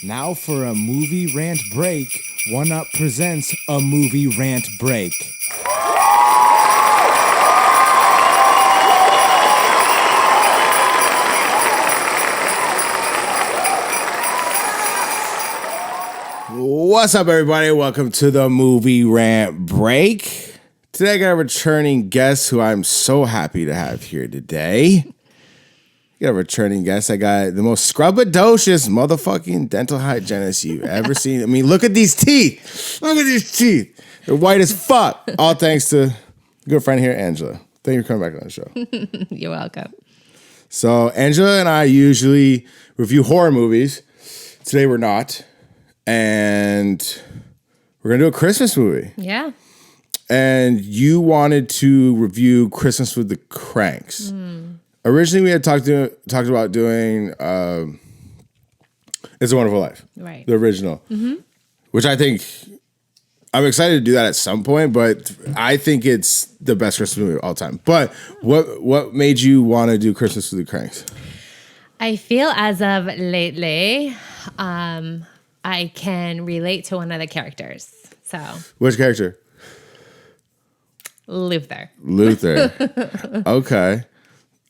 Now for a movie rant break, One Up presents a movie rant break. What's up, everybody? Welcome to the movie rant break. Today I got a returning guest who I'm so happy to have here today. You got a returning guest. I got the most scrubbadocious motherfucking dental hygienist you've ever seen. I mean, look at these teeth. Look at these teeth. They're white as fuck. All thanks to a good friend here, Angela. Thank you for coming back on the show. You're welcome. So Angela and I usually review horror movies. Today we're not. And we're going to do a Christmas movie. Yeah. And you wanted to review Christmas with the Kranks. Originally, we had talked about doing It's a Wonderful Life. Right. The original. Which I think, I'm excited to do that at some point, but I think it's the best Christmas movie of all time. But what made you want to do Christmas with the Kranks? I feel as of lately, I can relate to one of the characters. So, Which character? Luther. Okay.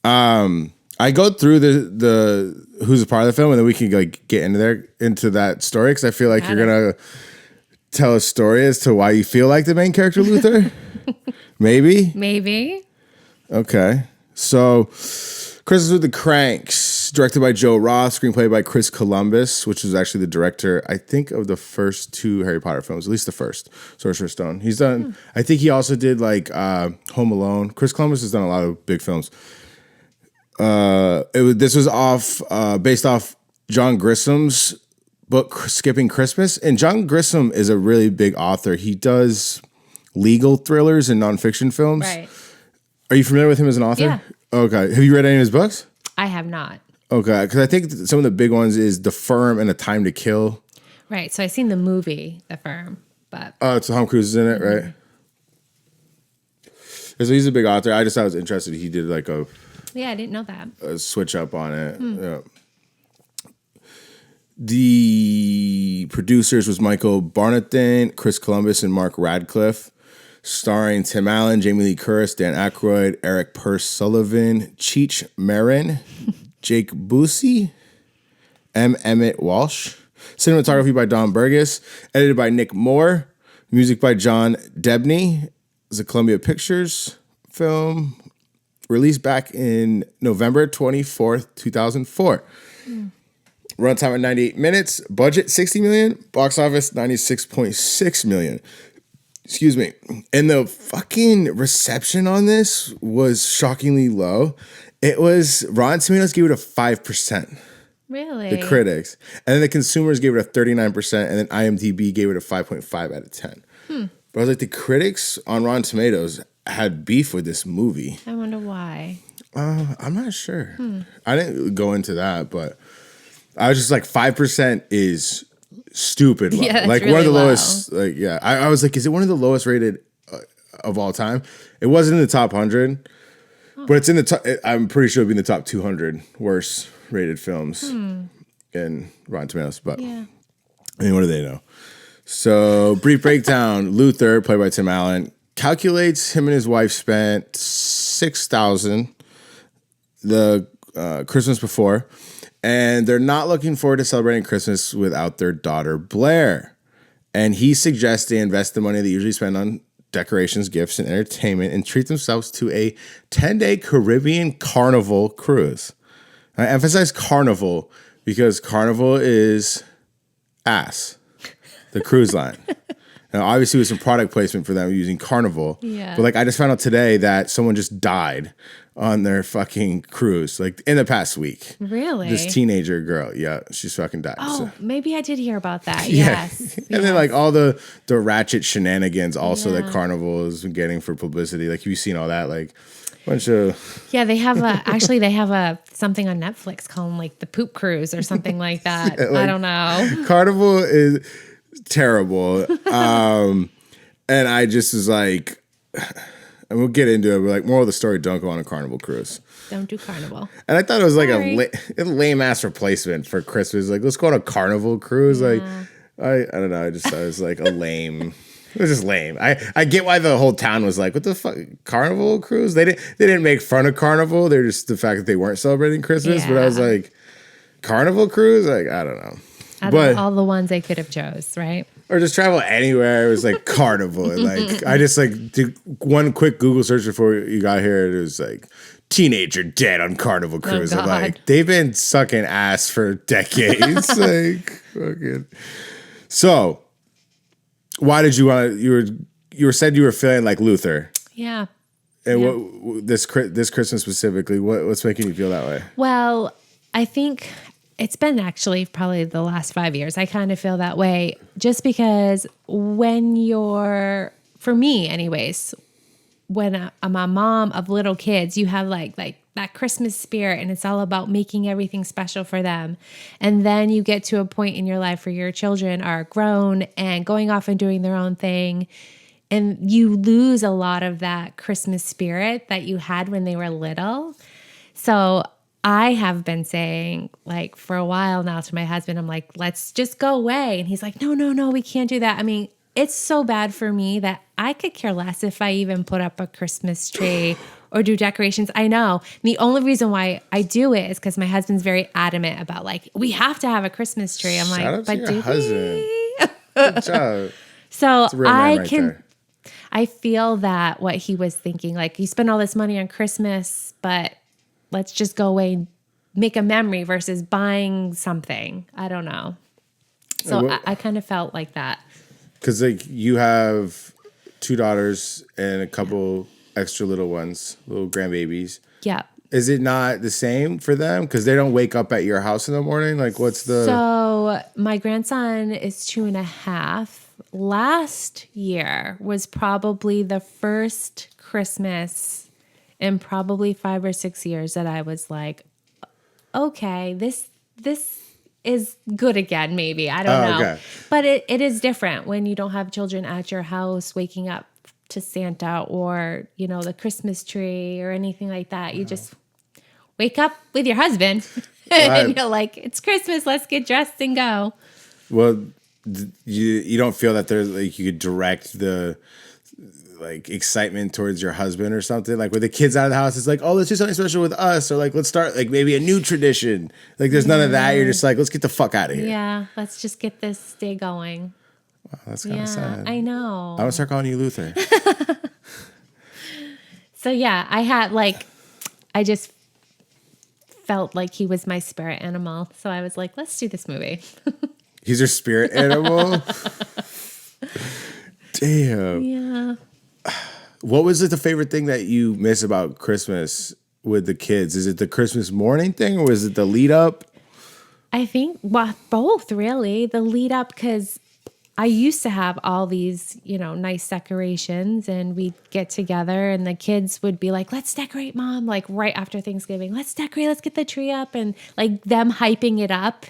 I go through the who's a part of the film, and then we can like get into that story, because I feel like you're gonna tell a story as to why you feel like the main character Luther. Maybe. Okay. So, Christmas with the Kranks, directed by Joe Roth, screenplay by Chris Columbus, which was actually the director, I think, of the first two Harry Potter films, at least the first, Sorcerer's Stone. He's done, I think he also did like Home Alone. Chris Columbus has done a lot of big films. This was based off John Grissom's book, Skipping Christmas. And John Grissom is a really big author. He does legal thrillers and nonfiction films. Right. Are you familiar with him as an author? Yeah. Okay. Have you read any of his books? I have not. Okay. Because I think some of the big ones is The Firm and A Time to Kill. Right. So I seen the movie, The Firm, but. Oh, it's Tom Cruise is in it, right? So he's a big author. I just thought it was interesting. He did like Yeah, I didn't know that. a switch up on it. Yeah. The producers was Michael Barnathan, Chris Columbus, and Mark Radcliffe. Starring Tim Allen, Jamie Lee Curtis, Dan Aykroyd, Eric Purse Sullivan, Cheech Marin, Jake Busey, M. Emmett Walsh. Cinematography by Don Burgess. Edited by Nick Moore. Music by John Debney. It's a Columbia Pictures film. Released back in November 24th, 2004. Runtime at 98 minutes. Budget $60 million. Box office $96.6 million. Excuse me. And the fucking reception on this was shockingly low. It was, Rotten Tomatoes gave it a 5%. Really? The critics. And then the consumers gave it a 39%. And then IMDb gave it a 5.5 out of 10. But I was like, the critics on Rotten Tomatoes had beef with this movie. I wonder why. I'm not sure. I didn't go into that, but I was just like, 5% is stupid low. Yeah, that's like really one of the low. lowest. Like, yeah, I was like, is it one of the lowest rated of all time? It wasn't in the top 100, but it's in the top. I'm pretty sure it'd be in the top 200 worst rated films in Rotten Tomatoes. But Yeah. I mean, what do they know? So, brief breakdown: Luther, played by Tim Allen, calculates him and his wife spent $6,000 the Christmas before. And they're not looking forward to celebrating Christmas without their daughter, Blair. And he suggests they invest the money they usually spend on decorations, gifts, and entertainment and treat themselves to a 10-day Caribbean carnival cruise. I emphasize carnival because Carnival is ass, the cruise line. Now, obviously, with some product placement for them using Carnival. Yeah. But like, I just found out today that someone just died on their fucking cruise, like in the past week. Really? This teenager girl, yeah, she's fucking died. Oh, maybe I did hear about that. Yeah. Yes. And then like all the ratchet shenanigans also that Yeah. Carnival is getting for publicity. Like, have you seen all that? Like, bunch of Yeah, they have something on Netflix called like the Poop Cruise or something like that. like- I don't know. Carnival is terrible. And I just was like, and we'll get into it, but like moral of the story, don't go on a Carnival cruise. Don't do Carnival. And I thought it was like Sorry. a lame ass replacement for Christmas. Like, let's go on a Carnival cruise. Yeah. Like, I don't know. I just thought it was like a lame. It was just lame. I get why the whole town was like, what the fuck, Carnival cruise? They didn't make fun of Carnival. They're just the fact that they weren't celebrating Christmas. But I was Yeah. like, Carnival cruise? Like, I don't know. Out But of all the ones they could have chose, right? or just travel anywhere. It was like Carnival. And like I just like did one quick Google search before you got here. It was like teenager dead on Carnival cruise. I'm like, God. they've been sucking ass for decades. like fucking. So, why did you want? You were said you were feeling like Luther. Yeah. And Yeah. what this Christmas specifically? What's making you feel that way? Well, I think it's been actually probably the last 5 years. I kind of feel that way just because for me anyways, when I'm a mom of little kids, you have like that Christmas spirit and it's all about making everything special for them. And then you get to a point in your life where your children are grown and going off and doing their own thing. And you lose a lot of that Christmas spirit that you had when they were little. So I have been saying like for a while now to my husband, I'm like, let's just go away. And he's like, no, we can't do that. I mean, it's so bad for me that I could care less if I even put up a Christmas tree or do decorations. I know. And the only reason why I do it is because my husband's very adamant about like, we have to have a Christmas tree. I'm Shout like, out to but your do husband. we? Good job. So It's a real man right there. I feel that what he was thinking, like you spend all this money on Christmas, but let's just go away and make a memory versus buying something. I don't know. So I kind of felt like that. Because like you have 2 daughters and a couple extra little ones, little grandbabies. Yeah. Is it not the same for them? Because they don't wake up at your house in the morning? Like what's the... So my grandson is 2.5. Last year was probably the first Christmas in probably 5 or 6 years that I was like, okay, this is good again, maybe. I don't know. Okay. But it is different when you don't have children at your house waking up to Santa or, the Christmas tree or anything like that. You just wake up with your husband and you're like, it's Christmas, let's get dressed and go. Well, you don't feel that there's like you could direct the like excitement towards your husband or something? Like with the kids out of the house, it's like, oh, let's do something special with us. Or like, let's start like maybe a new tradition. Like there's none of that. You're just like, let's get the fuck out of here. Yeah, let's just get this day going. Wow, that's kind of sad. I know. I'm going to start calling you Luther. So yeah, I just felt like he was my spirit animal. So I was like, let's do this movie. He's your spirit animal? Damn. Yeah. What was the favorite thing that you miss about Christmas with the kids? Is it the Christmas morning thing or is it the lead up? I think both really. The lead up, because I used to have all these, nice decorations and we'd get together and the kids would be like, let's decorate, Mom, like right after Thanksgiving. Let's decorate, let's get the tree up, and like them hyping it up.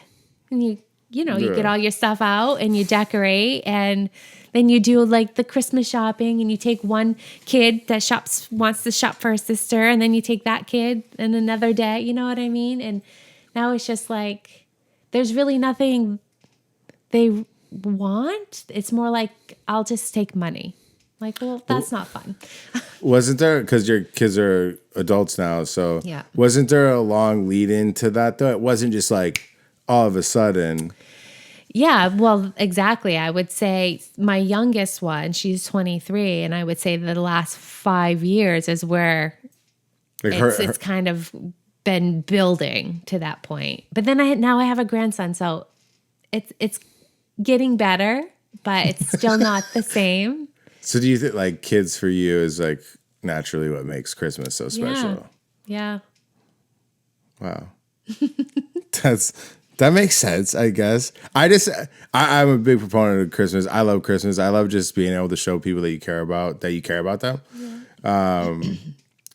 And you get all your stuff out and you decorate, and then you do like the Christmas shopping and you take one kid that wants to shop for her sister, and then you take that kid and another day, you know what I mean? And now it's just like, there's really nothing they want. It's more like, I'll just take money. Like, well, that's not fun. Wasn't there, because your kids are adults now, so Yeah. wasn't there a long lead into that though? It wasn't just like all of a sudden. Yeah, well, exactly. I would say my youngest one, she's 23, and I would say the last 5 years is where Like it's kind of been building to that point. But then now I have a grandson, so it's getting better, but it's still not the same. So do you think like kids for you is like naturally what makes Christmas so special? Yeah. Wow. That makes sense, I guess. I'm a big proponent of Christmas. I love Christmas. I love just being able to show people that you care about them. Yeah.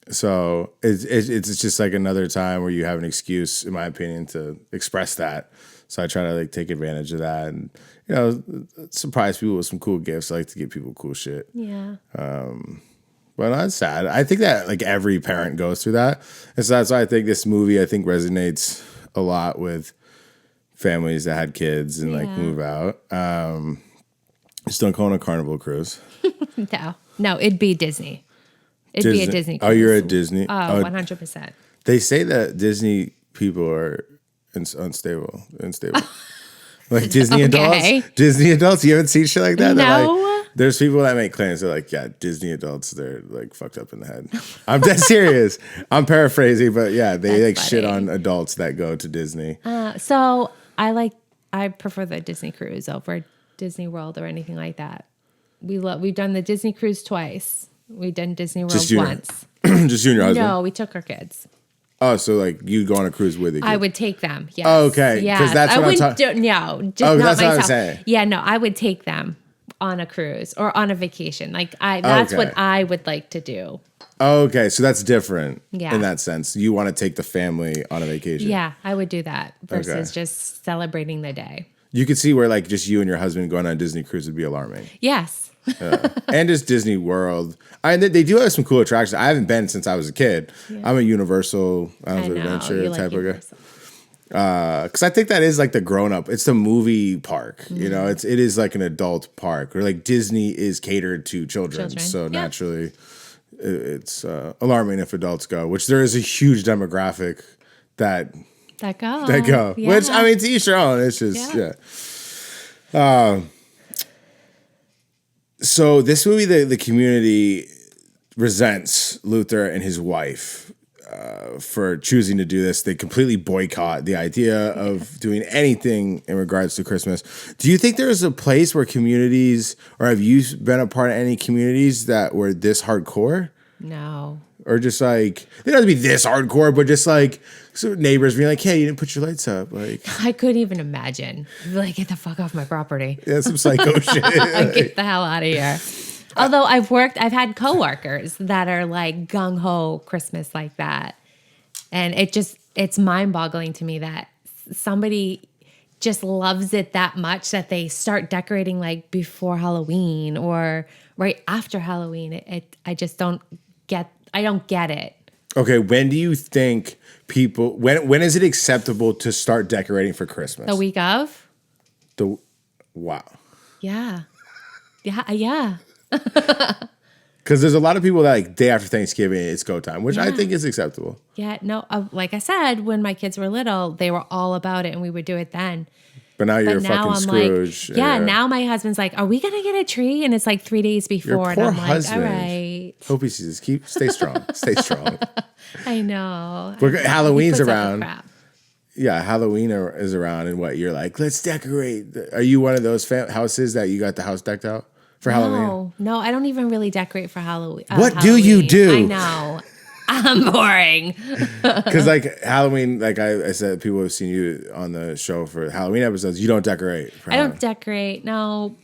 So it's just like another time where you have an excuse, in my opinion, to express that. So I try to like take advantage of that and, surprise people with some cool gifts. I like to give people cool shit. Yeah. What Well, that's sad. I think that like every parent goes through that. And so that's why I think this movie resonates a lot with families that had kids and like move out. Just don't go on a Carnival cruise. No, it'd be Disney. It'd be a Disney cruise. Oh, you're at Disney? Oh, 100%. They say that Disney people are unstable. Like Disney adults? Disney adults? You haven't seen shit like that? No. Like, there's people that make claims. They're like, yeah, Disney adults, they're like fucked up in the head. I'm dead serious. I'm paraphrasing, but yeah, they shit on adults that go to Disney. So I prefer the Disney cruise over Disney World or anything like that. We've done the Disney cruise twice. We've done Disney World once. Just you and your husband? No, we took our kids. Oh, so like you go on a cruise with the kids? I would take them. Yes. Oh, okay. Yeah. That's what I'm talking. No, just not that's myself. what I'm saying. Yeah, no, I would take them on a cruise or on a vacation. Like that's what I would like to do. Okay, so that's different in that sense. You want to take the family on a vacation. Yeah, I would do that versus just celebrating the day. You could see where like just you and your husband going on a Disney cruise would be alarming. Yes. And just Disney World. They do have some cool attractions. I haven't been since I was a kid. Yeah. I'm a Universal adventure type of guy. Because I think that is like the grown up. It's the movie park. Mm-hmm. You know, it is like an adult park. Or like Disney is catered to children. So naturally, it's alarming if adults go. Which there is a huge demographic that go. Yeah. Which I mean, to each their own. It's just So this movie, the community resents Luther and his wife for choosing to do this. They completely boycott the idea of doing anything in regards to Christmas. Do you think there's a place where communities, or have you been a part of any communities that were this hardcore? No. Or just like, they don't have to be this hardcore, but just like so neighbors being like, hey, you didn't put your lights up. Like, I couldn't even imagine. Like, get the fuck off my property. Yeah, some psycho shit. Get the hell out of here. Although I've had coworkers that are like gung ho Christmas like that. And it's mind boggling to me that somebody just loves it that much that they start decorating like before Halloween or right after Halloween. I just don't get it. Okay, when do you think people when is it acceptable to start decorating for Christmas? The week of? Wow. Yeah. Yeah. Because there's a lot of people that like day after Thanksgiving it's go time, which I think is acceptable. Yeah, no, like I said, when my kids were little, they were all about it and we would do it then. But now you're fucking Scrooge. Like, now my husband's like, are we going to get a tree? And it's like 3 days before. Your poor and I'm husband. Like, all right. Hope he sees this. Stay strong. Stay strong. I know. Halloween's around. Yeah, Halloween is around and what? You're like, let's decorate. Are you one of those houses that you got the house decked out for Halloween? No, I don't even really decorate for Halloween. What do you do? I know. I'm boring. Because like Halloween, like I said, people have seen you on the show for Halloween episodes. You don't decorate. I don't decorate. No.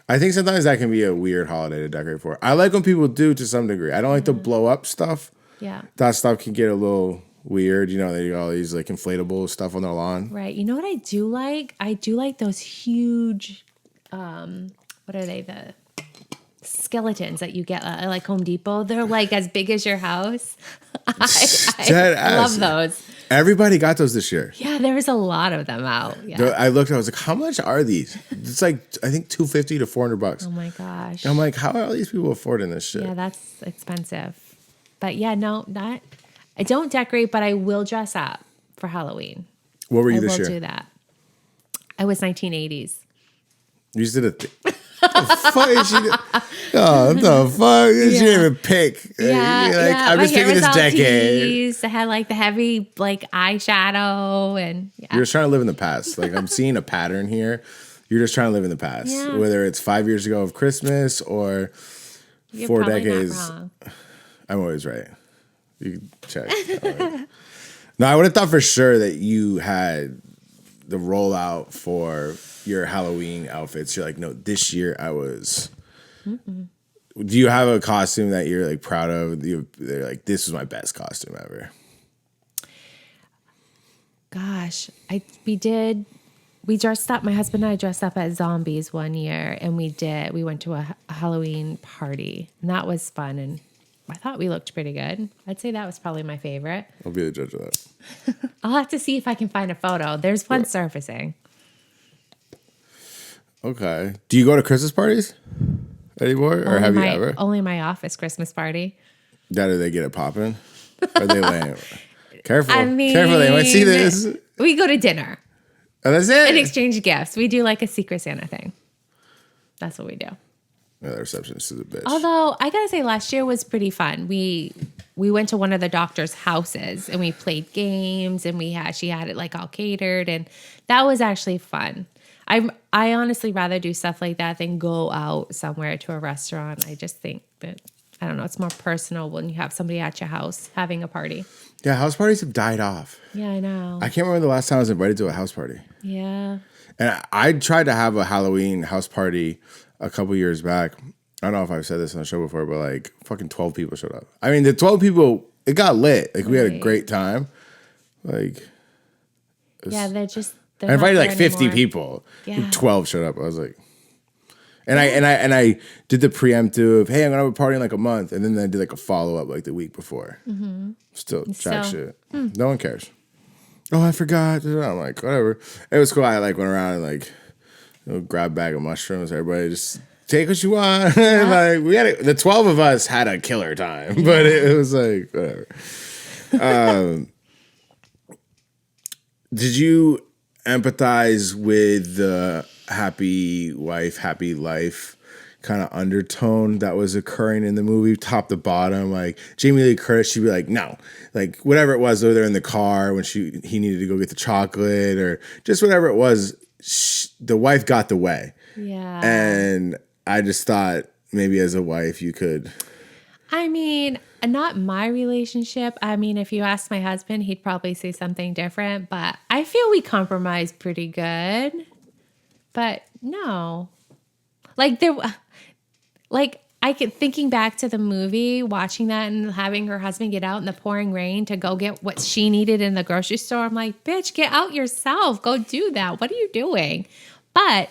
I think sometimes that can be a weird holiday to decorate for. I like when people do to some degree. I don't like to blow up stuff. Yeah. That stuff can get a little weird. You know, they do all these like inflatable stuff on their lawn. Right. You know what I do like? I do like those huge, what are they? The skeletons that you get at like Home Depot. They're like as big as your house. I love those. Everybody got those this year. Yeah, there was a lot of them out. Yeah. I looked, I was like, how much are these? It's like, I think $250 to $400. Oh my gosh. And I'm like, how are all these people affording this shit? Yeah, that's expensive. But yeah, I don't decorate, but I will dress up for Halloween. What were you this year? I will do that. I was 1980s. You just did a the fuck is she? Oh, what the fuck? She didn't even pick. I'm just thinking this decade. I had like the heavy like eyeshadow and You're just trying to live in the past. Like I'm seeing a pattern here. You're just trying to live in the past. Yeah. Whether it's 5 years ago of Christmas or You're 4 decades. Not wrong. I'm always right. You can check. No, I would have thought for sure that you had the rollout for your Halloween outfits. You're like, no, this year I was. Mm-mm. Do you have a costume that you're like proud of? They're like, this was my best costume ever. Gosh, we did we dressed up. My husband and I dressed up as zombies one year, and we went to a Halloween party, and that was fun. And I thought we looked pretty good. I'd say that was probably my favorite. I'll be the judge of that. I'll have to see if I can find a photo. There's one surfacing. Okay. Do you go to Christmas parties anymore, or have you ever? Only my office Christmas party. Do they get it popping? Are they lame? Careful. I mean, careful. They might see this. We go to dinner. Oh, that's it? And exchange gifts. We do like a Secret Santa thing. That's what we do. Yeah, the receptionist is a bitch. Although I gotta say, last year was pretty fun. We went to one of the doctor's houses and we played games, and she had it like all catered, and that was actually fun. I honestly rather do stuff like that than go out somewhere to a restaurant. I just think that, I don't know, it's more personal when you have somebody at your house having a party. Yeah, house parties have died off. Yeah, I know. I can't remember the last time I was invited to a house party. Yeah. And I tried to have a Halloween house party a couple years back. I don't know if I've said this on the show before, but like fucking 12 people showed up. I mean, the 12 people, it got lit. Like we had a great time. Like, yeah, they're I invited like 50 anymore. people. Yeah. 12 showed up. I was like, and I did the preemptive, hey, I'm gonna have a party in like a month, and then I did like a follow up like the week before. Mm-hmm. Still jack shit. No one cares. Oh, I forgot. I'm like, whatever. It was cool. I like went around and like grab a bag of mushrooms. Everybody just take what you want. Like we had the 12 of us had a killer time, but it was like whatever. Did you empathize with the happy wife, happy life kind of undertone that was occurring in the movie, top to bottom? Like Jamie Lee Curtis, she'd be like, no, like whatever it was, they're in the car when he needed to go get the chocolate or just whatever it was, the wife got the way. Yeah. And I just thought maybe as a wife you could. I mean, not my relationship. I mean, if you ask my husband, he'd probably say something different, but I feel we compromise pretty good. But no. Thinking back to the movie, watching that and having her husband get out in the pouring rain to go get what she needed in the grocery store. I'm like, bitch, get out yourself. Go do that. What are you doing? But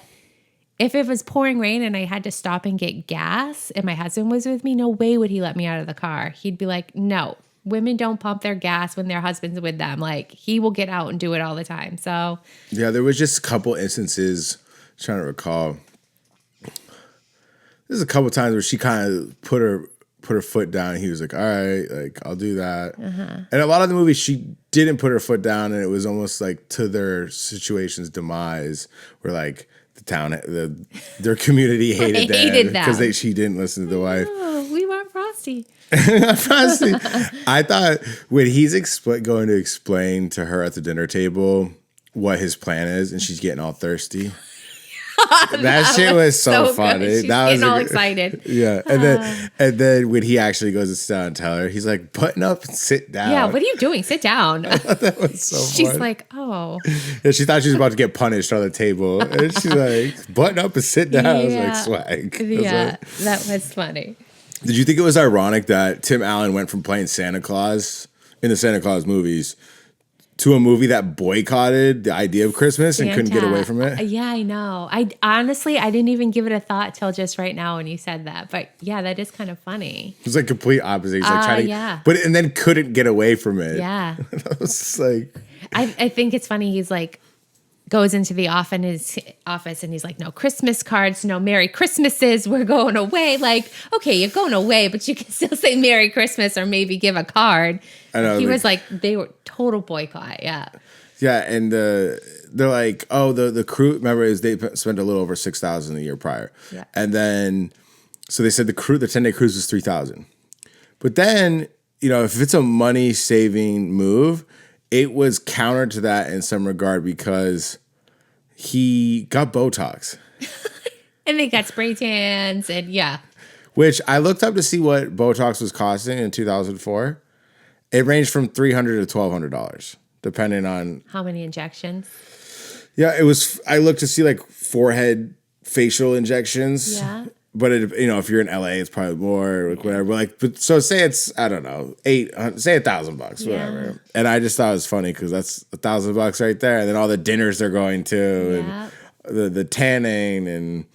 if it was pouring rain and I had to stop and get gas and my husband was with me, no way would he let me out of the car. He'd be like, no, women don't pump their gas when their husband's with them. Like he will get out and do it all the time. So yeah, there was just a couple instances, trying to recall. There's a couple times where she kind of put her foot down and he was like, all right, like I'll do that. Uh-huh. And a lot of the movies she didn't put her foot down and it was almost like to their situation's demise where like the town, their community hated them because she didn't listen to the wife. Oh, we want Frosty. Frosty. I thought when he's going to explain to her at the dinner table what his plan is and she's getting all thirsty. that shit was so funny. She's getting all excited. Yeah, and then when he actually goes to sit down and tell her, he's like, "Button up and sit down." Yeah, what are you doing? Sit down. That was so. She's funny. like, "Oh." Yeah, she thought she was about to get punished on the table, and she's like, "Button up and sit down." I was like, "Swag." Yeah, that was funny. Did you think it was ironic that Tim Allen went from playing Santa Claus in the Santa Claus movies to a movie that boycotted the idea of Christmas and couldn't get away from it? Yeah, I know. I honestly didn't even give it a thought till just right now when you said that. But yeah, that is kind of funny. It was like complete opposite. He's like trying to, and then couldn't get away from it. Yeah. That was like, I think it's funny. He's like, goes into the office and he's like, no Christmas cards, no Merry Christmases, we're going away. Like, okay, you're going away, but you can still say Merry Christmas or maybe give a card. I know, he was like, they were total boycott. Yeah. Yeah. And they're like, oh, the crew, remember, they spent a little over $6,000 a year prior. Yeah. And then, so they said the 10-day cruise was $3,000. But then, if it's a money saving move, it was counter to that in some regard because he got Botox. And they got spray tans and yeah. Which I looked up to see what Botox was costing in 2004. It ranged from $300 to $1,200, depending on... How many injections? Yeah, it was... I looked to see like forehead facial injections. Yeah. but if you're in LA, it's probably more, like whatever. But so say it's, I don't know, say $1,000, whatever. And I just thought it was funny because that's $1,000 right there. And then all the dinners they're going to, and the tanning and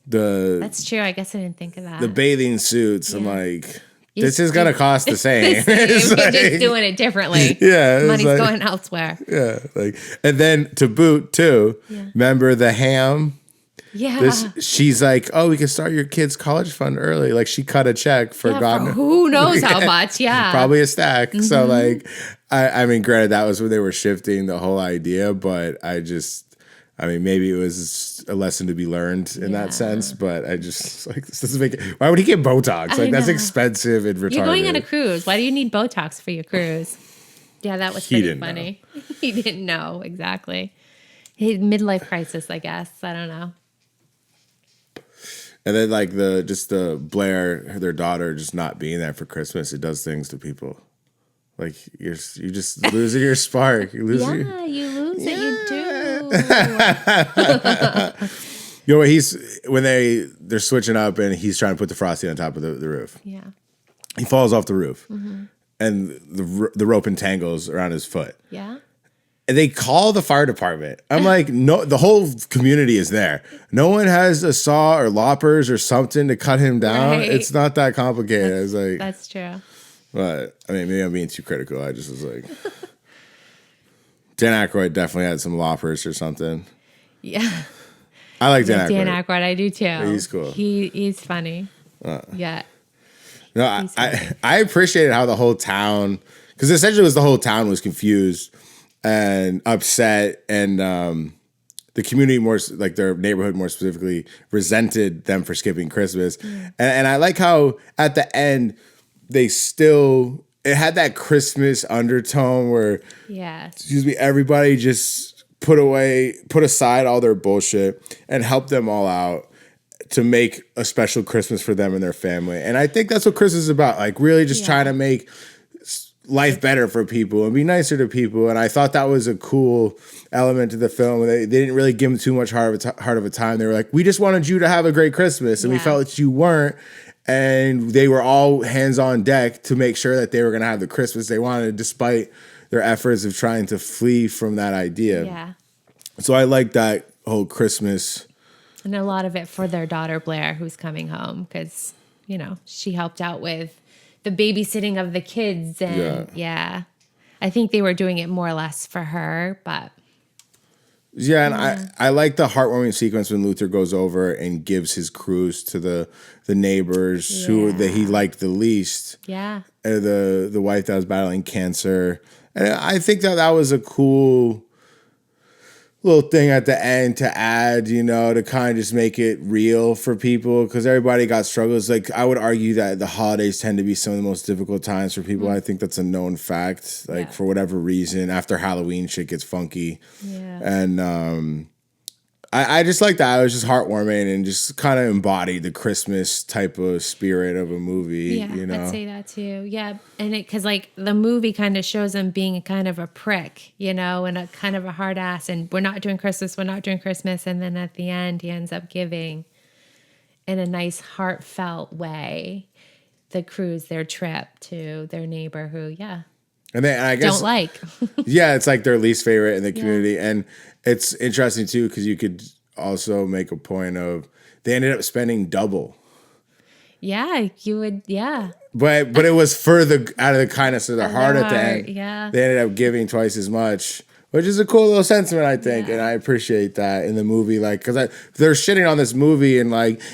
That's true. I guess I didn't think of that. The bathing suits. I'm like, this is gonna cost the same. You're just doing it differently. Money's going elsewhere. Yeah, and then to boot too. Remember the ham? Yeah. She's like, oh, we can start your kid's college fund early. Like she cut a check for God for who knows how much. Yeah, probably a stack. So I mean, granted, that was when they were shifting the whole idea, but maybe it was a lesson to be learned in that sense, but I just this doesn't make it. Why would he get Botox? That's expensive and retarded. You're going on a cruise. Why do you need Botox for your cruise? Yeah, that was pretty funny. He didn't know exactly. Midlife crisis, I guess. I don't know. And then the Blair, their daughter, just not being there for Christmas, it does things to people. Like you just losing your spark. You lose it. You do. When they're switching up and he's trying to put the frosting on top of the roof. Yeah. He falls off the roof, and the rope entangles around his foot. Yeah. And they call the fire department. I'm like, no, the whole community is there. No one has a saw or loppers or something to cut him down. Right. It's not that complicated. That's true. But I mean, maybe I'm being too critical. I just was like, Dan Aykroyd definitely had some loppers or something. Yeah. I like Dan Aykroyd. Dan Aykroyd, I do too. He's cool. He's funny. Yeah. No, I appreciated how the whole town, because essentially it was the whole town was confused and upset, and the community more, like their neighborhood more specifically, resented them for skipping Christmas. And I like how at the end it had that Christmas undertone where, everybody just put aside all their bullshit and helped them all out to make a special Christmas for them and their family. And I think that's what Christmas is about, like really just trying to make life better for people and be nicer to people. And I thought that was a cool element to the film. They didn't really give them too much hard of a time. They were like, we just wanted you to have a great Christmas, and we felt that you weren't. And they were all hands on deck to make sure that they were going to have the Christmas they wanted, despite their efforts of trying to flee from that idea. Yeah. So I like that whole Christmas. And a lot of it for their daughter, Blair, who's coming home because, she helped out with the babysitting of the kids. And I think they were doing it more or less for her, but. Yeah, and I like the heartwarming sequence when Luther goes over and gives his cruise to the neighbors who he liked the least. Yeah. The wife that was battling cancer. And I think that was a cool little thing at the end to add, to kind of just make it real for people, because everybody got struggles. Like, I would argue that the holidays tend to be some of the most difficult times for people. I think that's a known fact. Like, for whatever reason, after Halloween, shit gets funky. Yeah. And I just like that. It was just heartwarming and just kind of embodied the Christmas type of spirit of a movie. Yeah, I'd say that too. Yeah, and because the movie kind of shows him being a kind of a prick, and a kind of a hard ass, and we're not doing Christmas, and then at the end he ends up giving, in a nice heartfelt way, their trip to their neighbor who, and then I guess don't like. It's like their least favorite in the community, and it's interesting too because you could also make a point of they ended up spending double. Yeah, you would. Yeah, but it was out of the kindness of their heart at the end. Yeah, they ended up giving twice as much, which is a cool little sentiment, I think, and I appreciate that in the movie. Like, because they're shitting on this movie and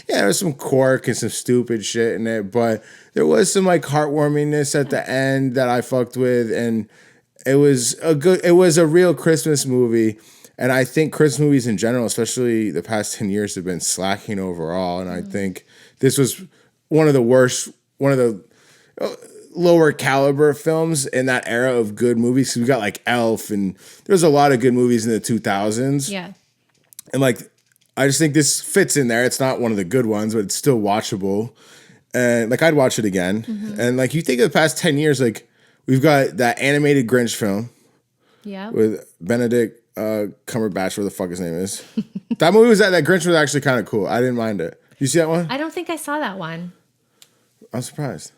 there's some quirk and some stupid shit in it, but there was some heartwarmingness at the end that I fucked with, and it was a real Christmas movie. And I think Christmas movies in general, especially the past 10 years, have been slacking overall. And I think this was one of the lower caliber films in that era of good movies. So we got Elf, and there's a lot of good movies in the 2000s. Yeah. And I just think this fits in there. It's not one of the good ones, but it's still watchable. And I'd watch it again. Mm-hmm. And you think of the past 10 years, we've got that animated Grinch film. Yeah. With Benedict Cumberbatch, where the fuck his name is. That movie that Grinch was actually kind of cool. I didn't mind it. You see that one? I don't think I saw that one. I'm surprised.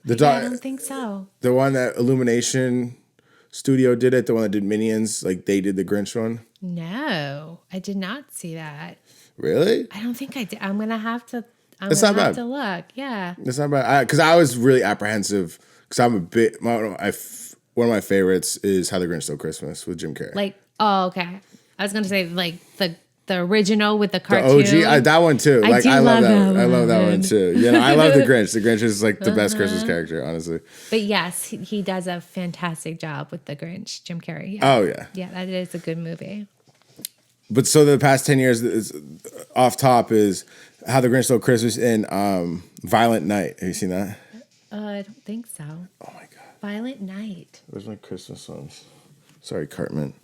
I don't think so. The one that Illumination Studio did it, the one that did Minions, like they did the Grinch one. No, I did not see that. Really? I don't think I did. I'm gonna have to. It's not bad. To look. Yeah. It's not bad. Because I was really apprehensive. Because I'm a bit. One of my favorites is How the Grinch Stole Christmas with Jim Carrey. Like, oh, okay. I was gonna say like the original with the cartoon. The OG, that one too. Like I love that one. I love that one too. You know, I love the Grinch. The Grinch is like the best Christmas character, honestly. But yes, he does a fantastic job with the Grinch, Jim Carrey. Yeah. Oh yeah. Yeah, that is a good movie. But so the past 10 years is off top is How the Grinch Stole Christmas and Violent Night. Have you seen that? I don't think so. Oh my god. Violent Night. Where's my Christmas ones? Sorry, Cartman.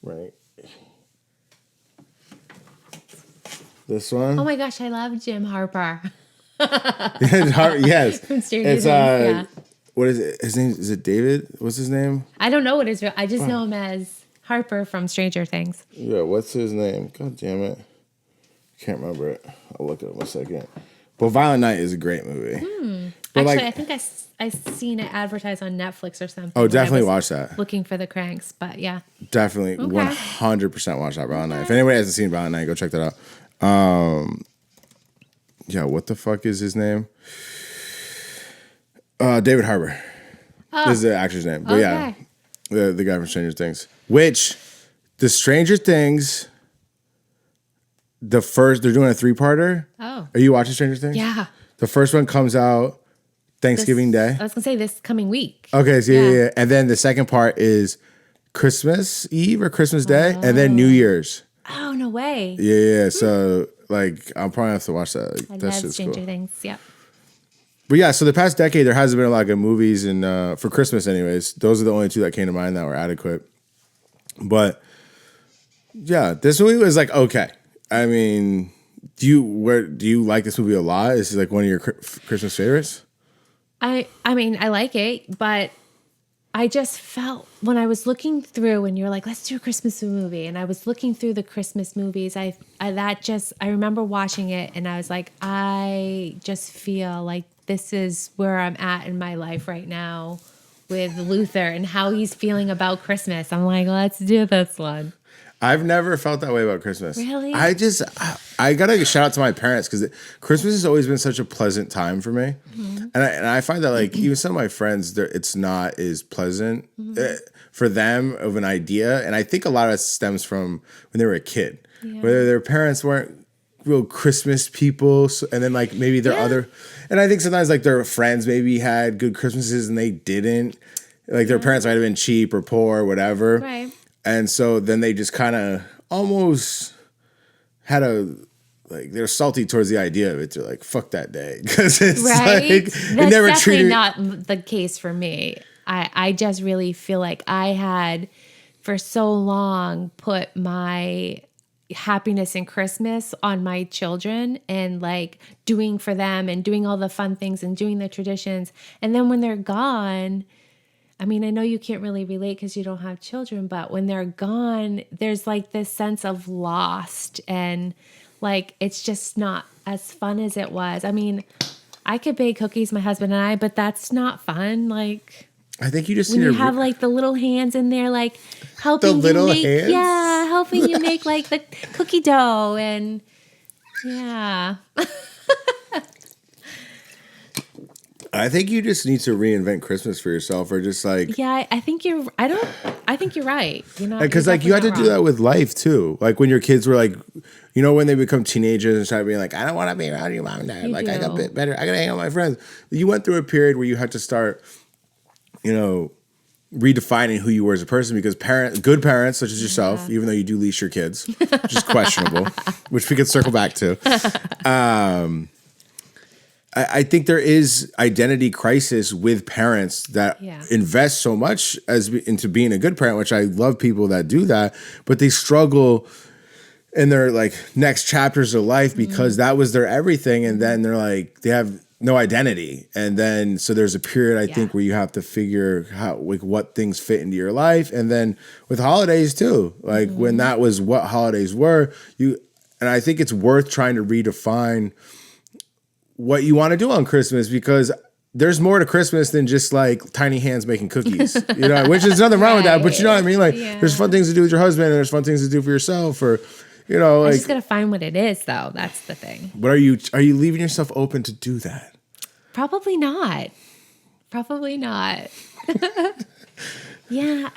Right. This one. Oh my gosh, I love Jim Harper. Yes. From Stranger Things, yeah. What is it? His name is it David? What's his name? I don't know what his real. I just know him as Harper from Stranger Things. Yeah, what's his name? God damn it. Can't remember it. I'll look it up in a second. But Violent Night is a great movie. But Actually, I think I seen it advertised on Netflix or something. Oh, definitely watch that. Looking for the Kranks, but yeah. Definitely 100% watch that Violent Night. If anybody hasn't seen Violent Night, go check that out. Yeah, what the fuck is his name? David Harbour. This is the actor's name. But yeah, the guy from Stranger Things. Which, the Stranger Things, they're doing a 3-parter. Oh. Are you watching Stranger Things? Yeah. The first one comes out Thanksgiving Day. I was going to say this coming week. Okay, so yeah. And then the second part is Christmas Eve or Christmas Day, and then New Year's. Oh, no way. Yeah. So, like, I'll probably have to watch that. Like, I that love shit's Stranger cool. Things. Yep. But yeah, so the past decade, there hasn't been a lot of good movies, and for Christmas anyways. Those are the only two that came to mind that were adequate. But, yeah, this movie was like, okay. I mean, do you like this movie a lot? Is it like one of your Christmas favorites? I mean, I like it, but I just felt when I was looking through and you're like, let's do a Christmas movie. And I was looking through the Christmas movies. I remember watching it and I was like, I just feel like this is where I'm at in my life right now with Luther and how he's feeling about Christmas. I'm like, let's do this one. I've never felt that way about Christmas. Really? I gotta shout out to my parents because Christmas has always been such a pleasant time for me, and I find that like even some of my friends, it's not as pleasant for them of an idea, and I think a lot of it stems from when they were a kid, whether their parents weren't real Christmas people, and then like maybe their other, and I think sometimes like their friends maybe had good Christmases and they didn't, like their parents might have been cheap or poor or whatever, Right. And so then they just kind of almost had they're salty towards the idea of it. They're like, fuck that day. Because it's right? like, That's it never definitely treated. not the case for me. I just really feel like I had for so long put my happiness in Christmas on my children and like doing for them and doing all the fun things and doing the traditions. And then when they're gone, I mean, I know you can't really relate because you don't have children, but when they're gone, there's like this sense of lost and like it's just not as fun as it was. I mean, I could bake cookies, my husband and I, but that's not fun. Like, I think you just when need you to have like the little hands in there, like helping the little you make, hands? yeah, helping you make like the cookie dough and yeah. I think you just need to reinvent Christmas for yourself, or just like I think you're right. You know, because like you had to do that with life too. Like when your kids were like, you know, when they become teenagers and start being like, I don't want to be around your mom and dad. I got a bit better. I got to hang out with my friends. You went through a period where you had to start, you know, redefining who you were as a person because good parents such as yourself, even though you do leash your kids, which is questionable, which we could circle back to. I think there is identity crisis with parents that invest so much into being a good parent, which I love people that do that, but they struggle in their like next chapters of life because that was their everything. And then they're like, they have no identity. And then, so there's a period I think where you have to figure how, like what things fit into your life. And then with holidays too, like when that was what holidays were, And I think it's worth trying to redefine what you want to do on Christmas, because there's more to Christmas than just like tiny hands making cookies, which is nothing wrong with that. But you know what I mean? Like there's fun things to do with your husband and there's fun things to do for yourself, or, I just got to find what it is though. That's the thing. But are you leaving yourself open to do that? Probably not. Yeah.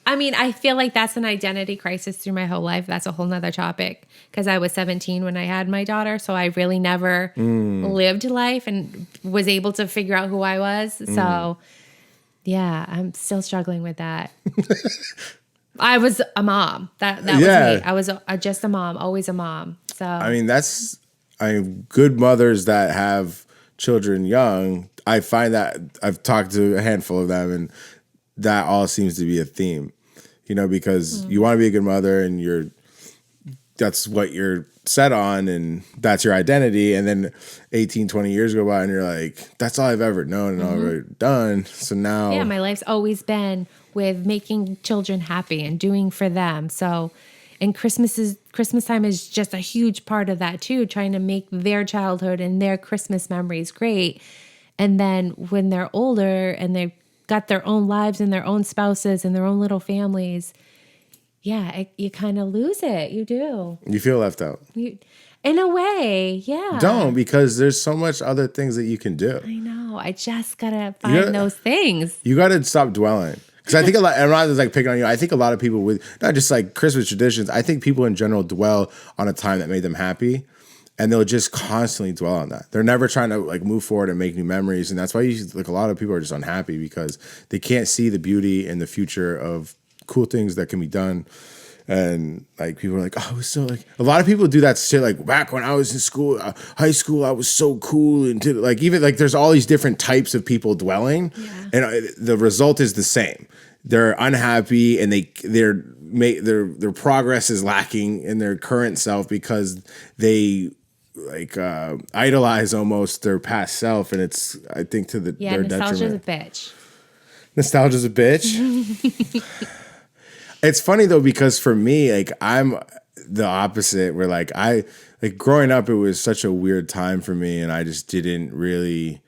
I feel like that's an identity crisis through my whole life. That's a whole nother topic, because I was 17 when I had my daughter. So I really never lived life and was able to figure out who I was. So yeah, I'm still struggling with that. I was a mom. That was me. I was just a mom, always a mom. So I mean, good mothers that have children young. I find that I've talked to a handful of them, and that all seems to be a theme, because you want to be a good mother and that's what you're set on and that's your identity. And then 18, 20 years go by and you're like, that's all I've ever known and all I've ever done. So now. Yeah, my life's always been with making children happy and doing for them. So, and Christmas time is just a huge part of that too, trying to make their childhood and their Christmas memories great. And then when they're older and they've got their own lives and their own spouses and their own little families, you kind of lose it. You do. You feel left out. In a way, yeah. Don't, because there's so much other things that you can do. I know. I just got to find those things. You got to stop dwelling. Because I think a lot, and I'm not just like picking on you, I think a lot of people with, not just like Christmas traditions, I think people in general dwell on a time that made them happy. And they'll just constantly dwell on that. They're never trying to like move forward and make new memories. And that's why a lot of people are just unhappy, because they can't see the beauty and the future of cool things that can be done. And like people are like, oh, it was so like, a lot of people do that shit. Like back when I was in school, high school, I was so cool. And like, even like there's all these different types of people dwelling, and the result is the same. They're unhappy and their progress is lacking in their current self, because they idolize almost their past self, and it's, I think, to their detriment. Nostalgia's a bitch. It's funny though, because for me, like I'm the opposite, where like growing up, it was such a weird time for me, and I just didn't really.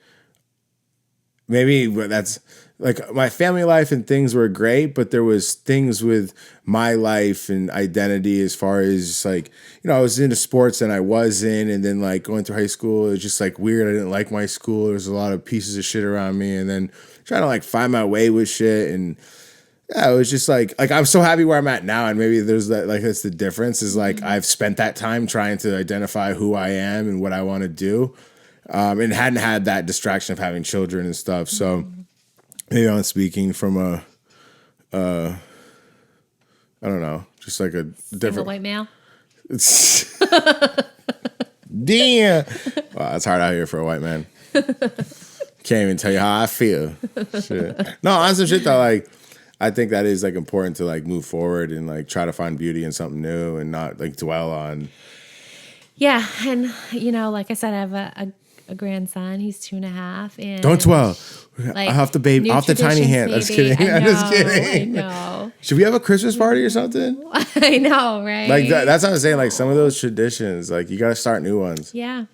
Maybe that's like my family life and things were great, but there was things with my life and identity as far as like, I was into sports and I wasn't. And then like going through high school, it was just like weird. I didn't like my school. There was a lot of pieces of shit around me, and then trying to like find my way with shit. And yeah, it was just like I'm so happy where I'm at now. And maybe there's that, like, that's the difference is like I've spent that time trying to identify who I am and what I want to do. And hadn't had that distraction of having children and stuff. So maybe I'm speaking from I don't know, just like a different white male. It's damn. Wow, it's hard out here for a white man. Can't even tell you how I feel. Shit. No, on some shit though, like I think that is like important to like move forward and like try to find beauty in something new and not like dwell on. Yeah, and like I said, I have a grandson. He's 2.5, and don't dwell. Like, off the tiny hand. Maybe. I'm just kidding. I'm just kidding. I know. Should we have a Christmas party or something? I know, right? Like that's what I'm saying. Like some of those traditions, like you got to start new ones. Yeah.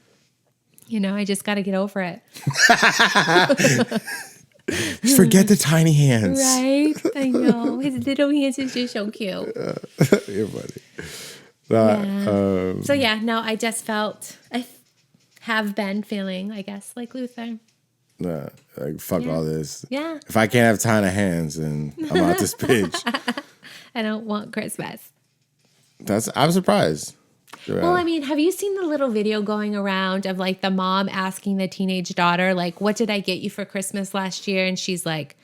I just got to get over it. Just forget the tiny hands. Right? I know. His little hands is just so cute. You're funny. So yeah, no, I just felt, I have been feeling, I guess, like Luther. Like fuck all this. Yeah. If I can't have tiny hands, then I'm out this bitch. I don't want Christmas. I'm surprised. Well, I mean, have you seen the little video going around of like the mom asking the teenage daughter, like, what did I get you for Christmas last year? And she's like,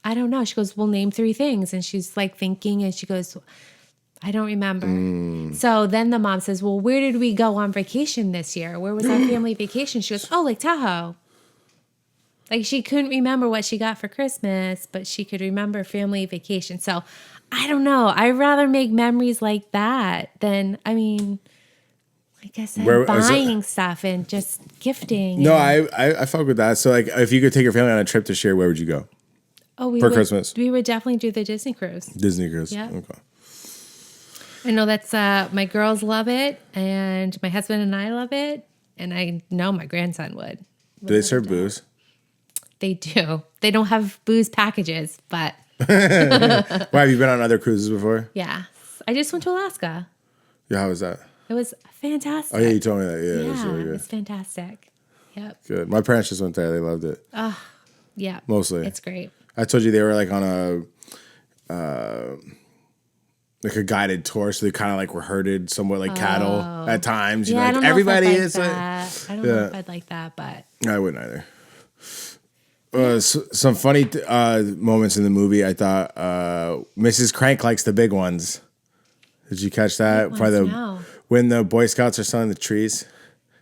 I don't know. She goes, well, name 3 things. And she's like thinking, and she goes, I don't remember. So then the mom says, well, where did we go on vacation this year? Where was our family vacation? She goes, oh, Lake Tahoe. Like she couldn't remember what she got for Christmas, but she could remember family vacation. So I don't know. I'd rather make memories like that than, I mean, like I said, buying stuff and just gifting. No, I fuck with that. So like if you could take your family on a trip this year, where would you go? Oh, for Christmas? We would definitely do the Disney cruise. Disney cruise. Yeah. Okay. I know that's my girls love it, and my husband and I love it, and I know my grandson would. Do they serve booze? They do. They don't have booze packages, but Why, have you been on other cruises before? yeah. I just went to Alaska. Yeah, how was that? It was fantastic. Oh yeah, you told me that. Yeah, it was really it good. was fantastic. Yep. Good. My parents just went there. They loved it. Yeah. Mostly. It's great. I told you they were like on like a guided tour, so they kind of like were herded somewhat like cattle at times. You know, I like don't know everybody if I'd like is. that. I don't know if I'd like that, but I wouldn't either. Some funny moments in the movie. I thought Mrs. Crank likes the big ones. Did you catch that? No. When the Boy Scouts are selling the trees,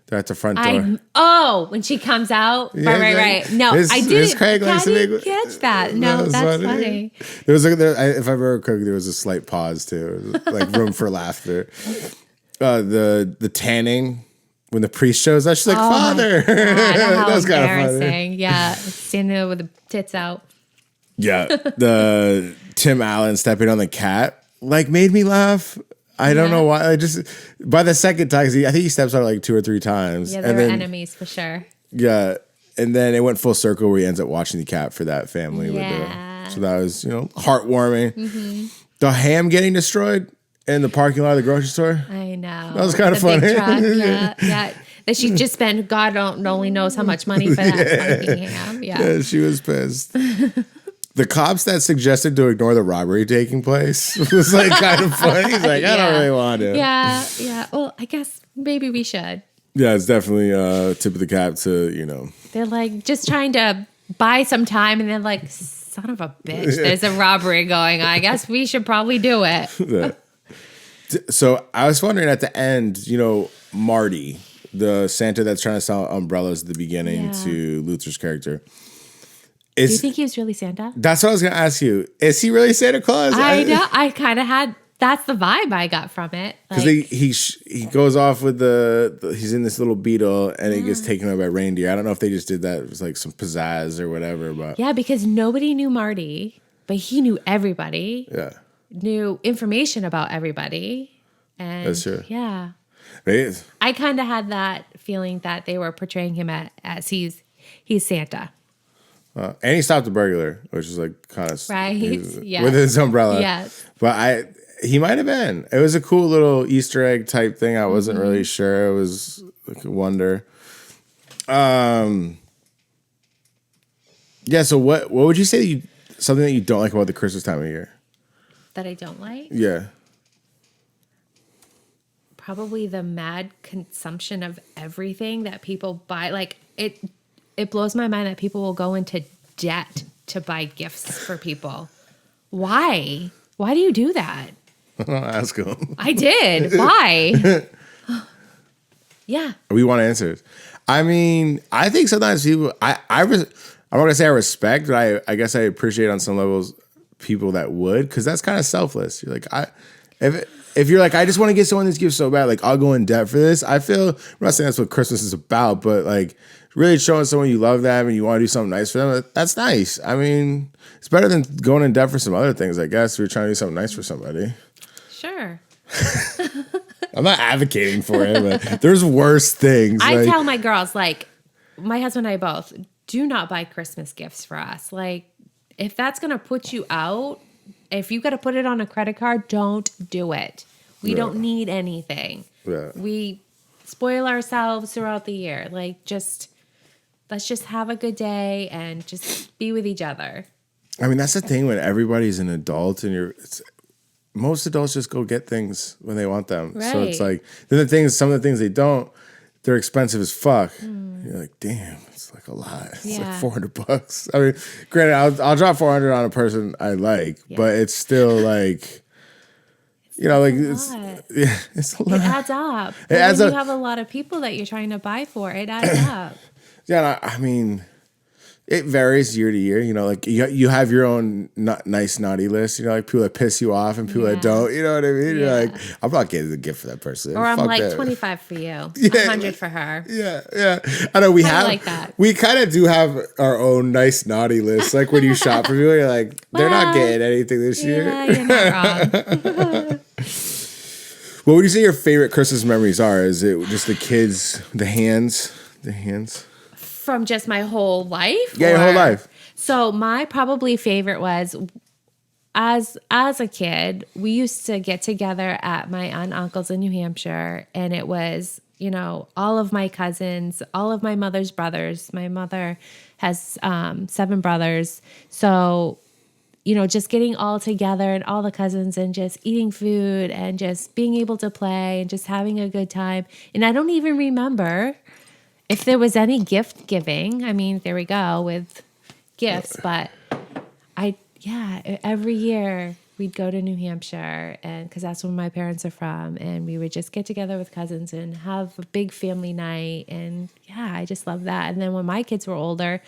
they're at the front door. When she comes out. Yeah, right. No, I didn't. I didn't catch that. No, that's funny. There was if I remember correctly, there was a slight pause too, like room for laughter. The tanning. When the priest shows up, she's like, "Father." That was kind of embarrassing. Yeah, standing there with the tits out. Yeah, the Tim Allen stepping on the cat like made me laugh. I don't know why. I just by the second time, I think he steps on it like 2 or 3 times. Yeah, they were enemies for sure. Yeah, and then it went full circle where he ends up watching the cat for that family. Yeah. So that was heartwarming. Mm-hmm. The ham getting destroyed in the parking lot of the grocery store. I know. That was kind of funny. Big truck, yeah. That she just spent, God only knows how much money for that fucking ham. Yeah, she was pissed. The cops that suggested to ignore the robbery taking place was like kind of funny. He's like, I don't really want to. Yeah. Well, I guess maybe we should. Yeah, it's definitely tip of the cap to, They're like just trying to buy some time and they're like, son of a bitch, there's a robbery going on. I guess we should probably do it. Yeah. So I was wondering at the end, Marty, the Santa that's trying to sell umbrellas at the beginning to Luther's character. Do you think he was really Santa? That's what I was going to ask you. Is he really Santa Claus? I know. I kind of had. That's the vibe I got from it. Because he goes off with he's in this little beetle and he gets taken away by reindeer. I don't know if they just did that. It was like some pizzazz or whatever. But yeah, because nobody knew Marty, but he knew everybody. Yeah. Knew information about everybody. And that's true. Yeah. Right? I kind of had that feeling that they were portraying him as he's Santa. And he stopped the burglar, which is like kind of right, with his umbrella. Yes, but he might have been. It was a cool little Easter egg type thing. I wasn't really sure. It was like a wonder. Yeah. So what would you say? Something that you don't like about the Christmas time of year? That I don't like? Yeah. Probably the mad consumption of everything that people buy. Like it blows my mind that people will go into debt to buy gifts for people. Why? Why do you do that? I'll ask him. I did. Why? Yeah. We want answers. I mean, I think sometimes people, I'm not going to say I respect, but I guess I appreciate on some levels people that would, because that's kind of selfless. You're like, if you're like, I just want to get someone this gift so bad, like I'll go in debt for this. I feel, I'm not saying that's what Christmas is about, but like really showing someone you love them and you want to do something nice for them, that's nice. I mean, it's better than going in debt for some other things, I guess, if you're trying to do something nice for somebody. Sure. I'm not advocating for it, but there's worse things. I tell my girls, like, my husband and I both, do not buy Christmas gifts for us. Like, if that's going to put you out, if you got to put it on a credit card, don't do it. We don't need anything. Yeah. We spoil ourselves throughout the year. Like, let's just have a good day and just be with each other. I mean, that's the thing when everybody's an adult and most adults just go get things when they want them. Right. So it's like, then some of the things they don't, they're expensive as fuck. You're like, damn, it's like a lot. It's like $400. I mean, granted, I'll drop $400 on a person I like, but it's still like, it's a lot. It adds up. It adds up. You have a lot of people that you're trying to buy for. It adds up. Yeah, I mean, it varies year to year. Like you have your own nice naughty list. Like people that piss you off and people that don't. You know what I mean? You're like, I'm not getting a gift for that person. Or I'm like, that. 25 for you, 100 for her. Yeah. I know we kind of do have our own nice naughty list. Like when you shop for people, you're like, they're not getting anything this year. Yeah, you're not wrong. What would you say your favorite Christmas memories are? Is it just the kids, the hands? From just my whole life? Yeah, your whole life. So my probably favorite was as a kid, we used to get together at my aunt and uncle's in New Hampshire, and it was, you know, all of my cousins, all of my mother's brothers. My mother has 7 brothers. So, you know, just getting all together and all the cousins and just eating food and just being able to play and just having a good time. And I don't even remember if there was any gift giving. I mean, there we go with gifts, but every year we'd go to New Hampshire, and because that's where my parents are from, and we would just get together with cousins and have a big family night. And yeah, I just love that. And then when my kids were older,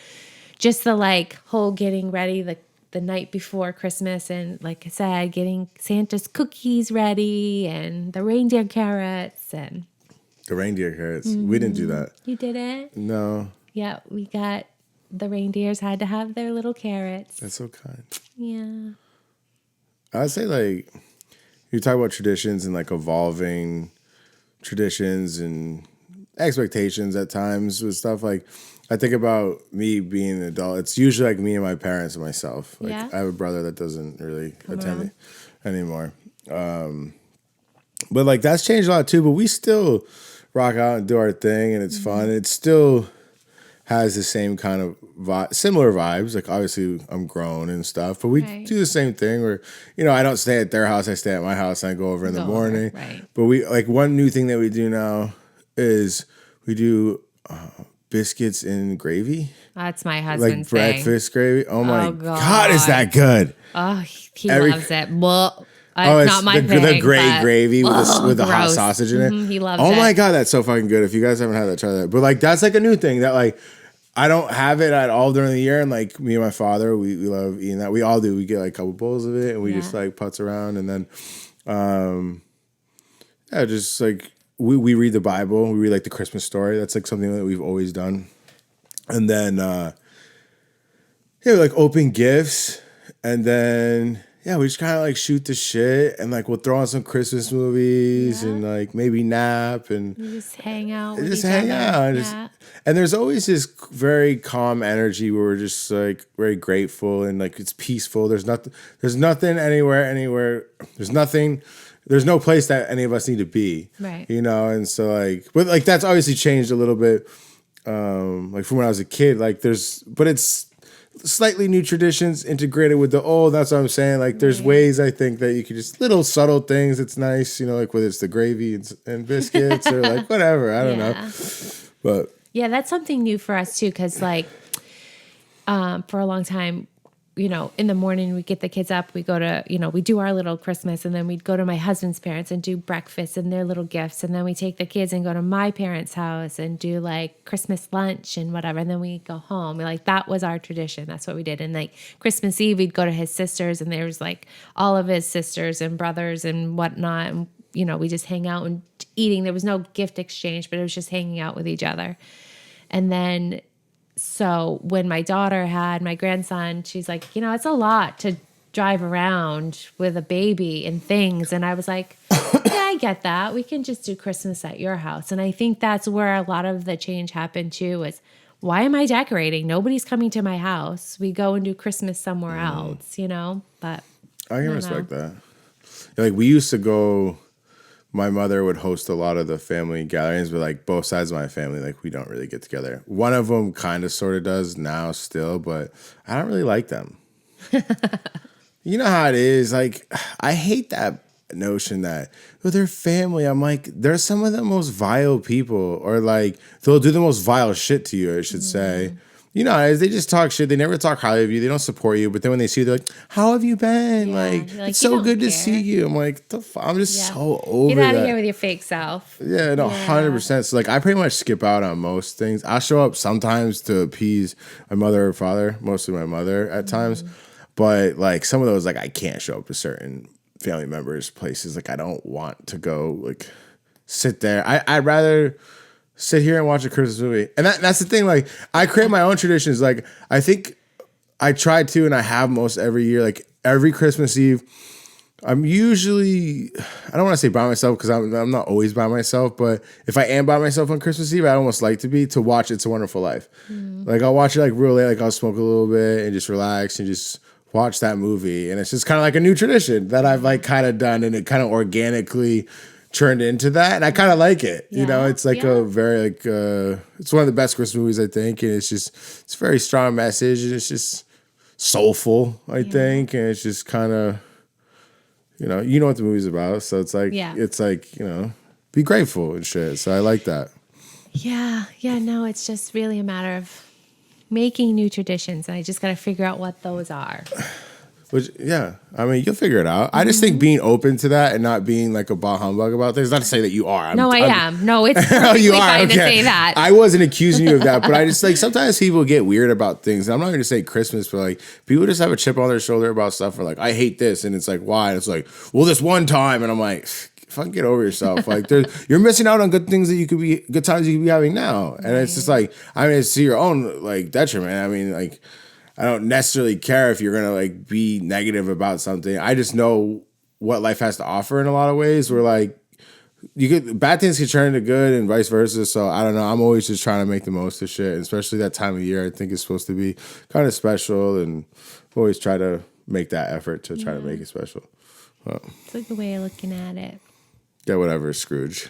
just the like whole getting ready the night before Christmas, and like I said, getting Santa's cookies ready and the reindeer carrots and the reindeer carrots. We didn't do that. You did it? No. Yeah, we got the reindeers had to have their little carrots. That's so kind. Yeah. I'd say, like, you talk about traditions and, like, evolving traditions and expectations at times with stuff. Like, I think about me being an adult. It's usually, like, me and my parents and myself. Like, Yeah. I have a brother that doesn't really attend it anymore. But, like, that's changed a lot, too. But we still rock out and do our thing, and it's fun. It still has the same kind of similar vibes. Like, obviously, I'm grown and stuff, but we do the same thing where, you know, I don't stay at their house. I stay at my house and I go over in the morning. Right. But we, like, one new thing that we do now is we do biscuits and gravy. That's my husband's like thing. breakfast gravy. Oh my God, is that good? Oh, he loves it. Well, it's not my the, thing. the gray gravy with the hot gross. sausage in it. He loves it. Oh my God, that's so fucking good. If you guys haven't had that, try that. But like, that's like a new thing that like, I don't have it at all during the year. And like me and my father, we love eating that. We all do. We get like a couple bowls of it and we just like putz around. And then, just like we read the Bible. We read like the Christmas story. That's like something that we've always done. And then, we like open gifts. And then, we just kind of like shoot the shit and like we'll throw on some Christmas movies and like maybe nap and you just hang out. And there's always this very calm energy where we're just like very grateful and like it's peaceful. There's nothing anywhere. There's no place that any of us need to be. Right. You know, and so like, but like that's obviously changed a little bit. Like from when I was a kid, like but it's slightly new traditions integrated with the old. That's what I'm saying. Like there's ways I think that you could just little subtle things. It's nice, you know, like whether it's the gravy and biscuits or like whatever. I don't know. But yeah, that's something new for us too. Cause like, for a long time, you know, in the morning we get the kids up, we go to, you know, we do our little Christmas and then we'd go to my husband's parents and do breakfast and their little gifts. And then we take the kids and go to my parents' house and do like Christmas lunch and whatever. And then we go home. Like that was our tradition. That's what we did. And like Christmas Eve, we'd go to his sisters and there was like all of his sisters and brothers and whatnot. And, you know, we just hang out and eating. There was no gift exchange, but it was just hanging out with each other. And then so when my daughter had my grandson, she's like, you know, it's a lot to drive around with a baby and things. And I was like, yeah, I get that. We can just do Christmas at your house. And I think that's where a lot of the change happened too, is why am I decorating? Nobody's coming to my house. We go and do Christmas somewhere else, you know, but I can respect that. Like we used to go, my mother would host a lot of the family gatherings, but like both sides of my family, like we don't really get together. One of them kind of sort of does now still, but I don't really like them. You know how it is. Like I hate that notion that they're family. I'm like, they're some of the most vile people, or like they'll do the most vile shit to you, I should say. You know, they just talk shit. They never talk highly of you. They don't support you. But then when they see you, they're like, how have you been? Like, it's so good to see you. I'm like, I'm just so over Get out that. of here with your fake self. Yeah, no, 100%. So, like, I pretty much skip out on most things. I show up sometimes to appease my mother or father, mostly my mother at times. But, like, some of those, like, I can't show up to certain family members' places. Like, I don't want to go, like, sit there. I'd rather sit here and watch a Christmas movie. And that's the thing. Like, I create my own traditions. Like, I think I try to, and I have most every year. Like, every Christmas Eve, I'm usually, I don't want to say by myself because I'm not always by myself, but if I am by myself on Christmas Eve, I almost like to be to watch It's a Wonderful Life. Like I'll watch it like real late, like I'll smoke a little bit and just relax and just watch that movie. And it's just kind of like a new tradition that I've like kind of done, and it kind of organically turned into that. And I kind of like it. You know, it's like a very like, it's one of the best Christmas movies, I think. And it's a very strong message, and it's just soulful, I think. And it's just kind of, you know what the movie's about. So it's like, be grateful and shit. So I like that. Yeah. No, it's just really a matter of making new traditions. And I just got to figure out what those are. Which, I mean, you'll figure it out. I just think being open to that and not being like a bah humbug about things. Not to say that you are. I am. No, it's perfectly fine to say that. I wasn't accusing you of that, but I just like sometimes people get weird about things. And I'm not going to say Christmas, but like people just have a chip on their shoulder about stuff. Or like, I hate this, and it's like, why? And it's like, well, this one time, and I'm like, fucking get over yourself. Like, you're missing out on good times you could be having now, and it's just like, I mean, it's to your own like detriment. I mean, like, I don't necessarily care if you're gonna like be negative about something. I just know what life has to offer in a lot of ways. Where like bad things can turn into good and vice versa. So I don't know. I'm always just trying to make the most of shit, and especially that time of year. I think it's supposed to be kind of special, and always try to make that effort to try to make it special. It's like the way of looking at it. Yeah, whatever, Scrooge.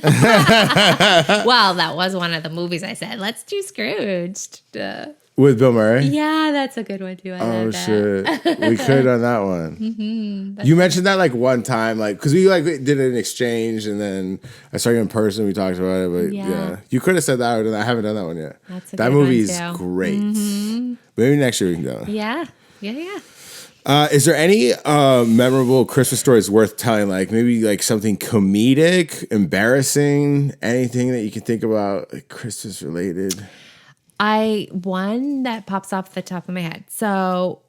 Well, that was one of the movies I said, let's do Scrooged. With Bill Murray? Yeah, that's a good one too. I love that. Shit. We could on that one. You mentioned that like one time, like, because we like did an exchange and then I saw you in person. We talked about it, but you could have said that. I haven't done that one yet. That's a that good movie one is too. great. Maybe next year we can go. Yeah. Is there any memorable Christmas stories worth telling? Like maybe like something comedic, embarrassing, anything that you can think about, like Christmas related? One that pops off the top of my head. So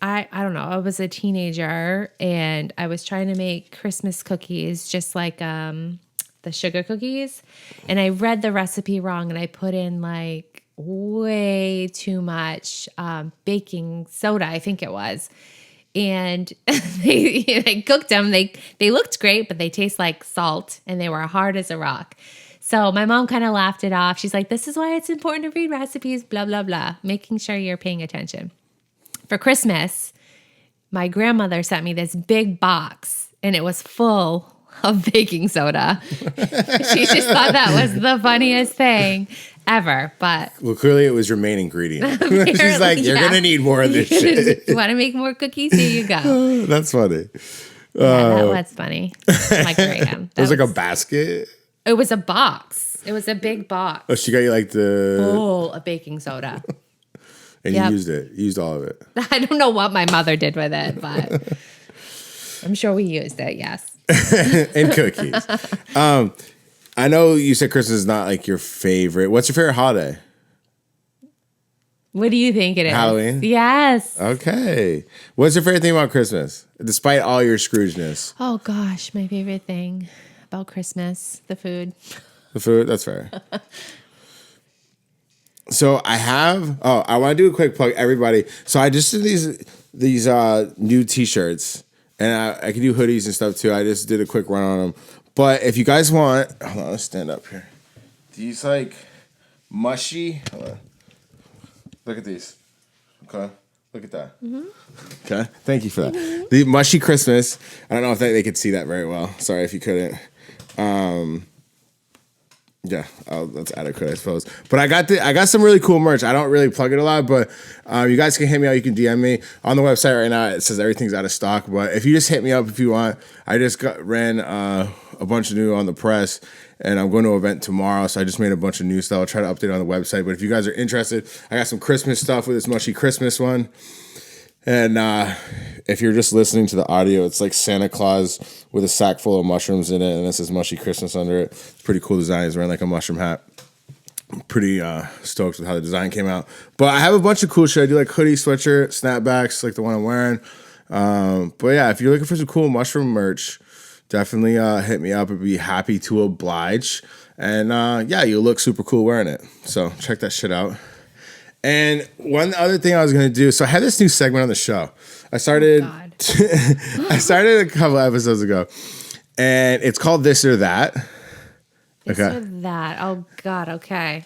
I don't know. I was a teenager and I was trying to make Christmas cookies, just like the sugar cookies. And I read the recipe wrong and I put in like way too much baking soda, I think it was. And they cooked them. They looked great, but they taste like salt and they were hard as a rock. So my mom kind of laughed it off. She's like, this is why it's important to read recipes, blah, blah, blah, making sure you're paying attention. For Christmas, my grandmother sent me this big box and it was full of baking soda. She just thought that was the funniest thing ever. But well, clearly it was your main ingredient. She's like, you're going to need more of this shit. You want to make more cookies? Here you go. That's funny. Yeah, that was funny. Like Graham. It was like a basket? It was a box. It was a big box. Oh, she got you like the... full of baking soda. And you used it. You used all of it. I don't know what my mother did with it, but I'm sure we used it, yes. And cookies. I know you said Christmas is not like your favorite. What's your favorite holiday? What do you think it is? Halloween? Yes. Okay. What's your favorite thing about Christmas? Despite all your Scroogeness. Oh, gosh. My favorite thing about Christmas, the food. The food? That's fair. So I want to do a quick plug, everybody. So I just did these new t-shirts, and I can do hoodies and stuff too. I just did a quick run on them. But if you guys want, hold on, let's stand up here. These like mushy, hold on. Look at these. Okay. Look at that. Okay. Thank you for that. The mushy Christmas. I don't know if they could see that very well. Sorry if you couldn't. Yeah, that's adequate, I suppose. But I got some really cool merch. I don't really plug it a lot, but you guys can hit me out. You can DM me on the website right now. It says everything's out of stock, but if you just hit me up if you want, I just ran a bunch of new on the press, and I'm going to an event tomorrow, so I just made a bunch of new stuff. I'll try to update it on the website. But if you guys are interested, I got some Christmas stuff with this mushy Christmas one. And if you're just listening to the audio, it's like Santa Claus with a sack full of mushrooms in it, and it says Mushy Christmas under it. It's a pretty cool design. He's wearing like a mushroom hat. I'm pretty stoked with how the design came out. But I have a bunch of cool shit. I do like hoodie, sweatshirt, snapbacks, like the one I'm wearing. But yeah, if you're looking for some cool mushroom merch, definitely hit me up. I'd be happy to oblige. And yeah, you'll look super cool wearing it. So check that shit out. And one other thing I was going to do, so I had this new segment on the show. I started, I started a couple episodes ago, and it's called This or That. This or that. Oh God. Okay.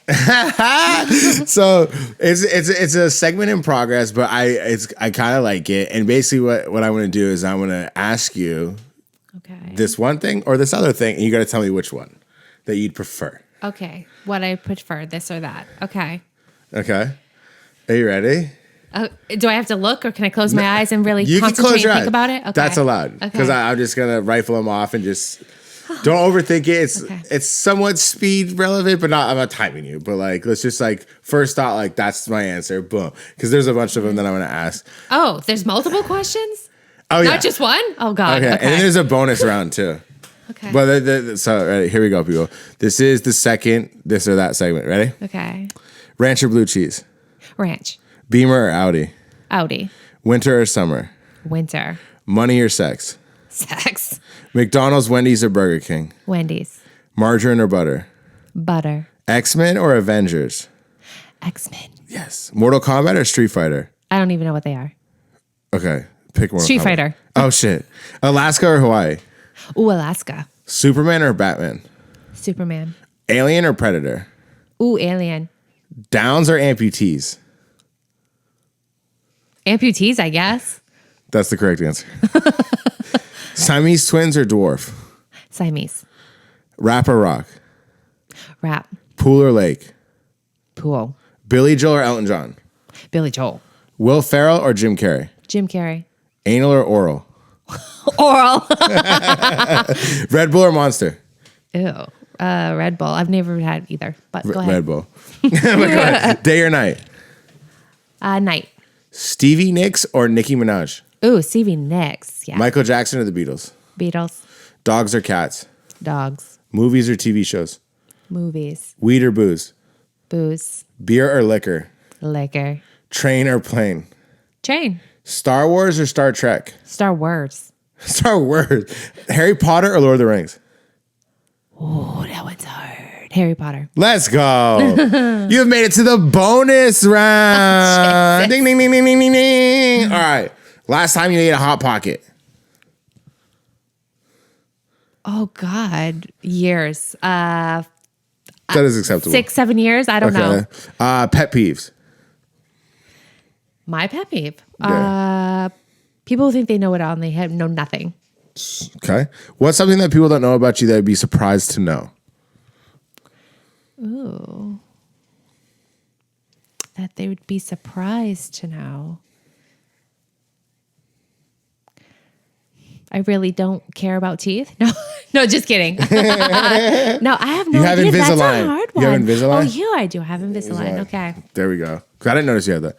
So it's a segment in progress, but I kind of like it. And basically, what I want to do is I want to ask you this one thing or this other thing, and you got to tell me which one that you'd prefer. Okay. What I prefer, this or that. Okay. Okay. Are you ready? Do I have to look, or can I close my eyes and really You can concentrate close your and eyes. think about it? Okay. That's allowed because I'm just gonna rifle them off and just don't overthink it. It's somewhat speed relevant, but I'm not timing you. But like, let's just like first thought, like that's my answer, boom. Because there's a bunch of them that I want to ask. Oh, there's multiple questions. Oh yeah, not just one. Oh God. Okay, and then there's a bonus round too. Okay. But so ready, here we go, people. This is the second this or that segment. Ready? Okay. Ranch or blue cheese? Ranch. Beamer or Audi? Audi. Winter or summer? Winter. Money or sex? Sex. McDonald's, Wendy's, or Burger King? Wendy's. Margarine or butter? Butter. X-Men or Avengers? X-Men. Yes. Mortal Kombat or Street Fighter? I don't even know what they are. Okay, pick Mortal Street Kombat. Fighter. Oh shit. Alaska or Hawaii? Ooh, Alaska. Superman or Batman? Superman. Alien or Predator? Ooh, Alien. Downs or amputees? Amputees, I guess. That's the correct answer. Siamese twins or dwarf? Siamese. Rap or rock? Rap. Pool or lake? Pool. Billy Joel or Elton John? Billy Joel. Will Ferrell or Jim Carrey? Jim Carrey. Anal or oral? Oral. Red Bull or Monster? Ew. Red Bull. I've never had either, but go ahead. Red Bull. Day or night? Night. Stevie Nicks or Nicki Minaj? Ooh, Stevie Nicks. Yeah. Michael Jackson or the Beatles? Beatles. Dogs or cats? Dogs. Movies or TV shows? Movies. Weed or booze? Booze. Beer or liquor? Liquor. Train or plane? Train. Star Wars or Star Trek? Star Wars. Star Wars. Harry Potter or Lord of the Rings? Oh, that one's hard. Harry Potter. Let's go. You have made it to the bonus round. Ding, ding, ding, ding, ding, ding, ding. All right. Last time you ate a Hot Pocket. Oh, God. Years. That is acceptable. 6-7 years. I don't know. Pet peeves. My pet peeve. Yeah. People who think they know it all and they know nothing. Okay. What's something that people don't know about you that would be surprised to know? Ooh. That they would be surprised to know. I really don't care about teeth. No, just kidding. No, I have no You have idea. That's Invisalign. a hard one. You have Invisalign? Oh, yeah, I do have Invisalign. Okay. There we go. 'Cause I didn't notice you had that.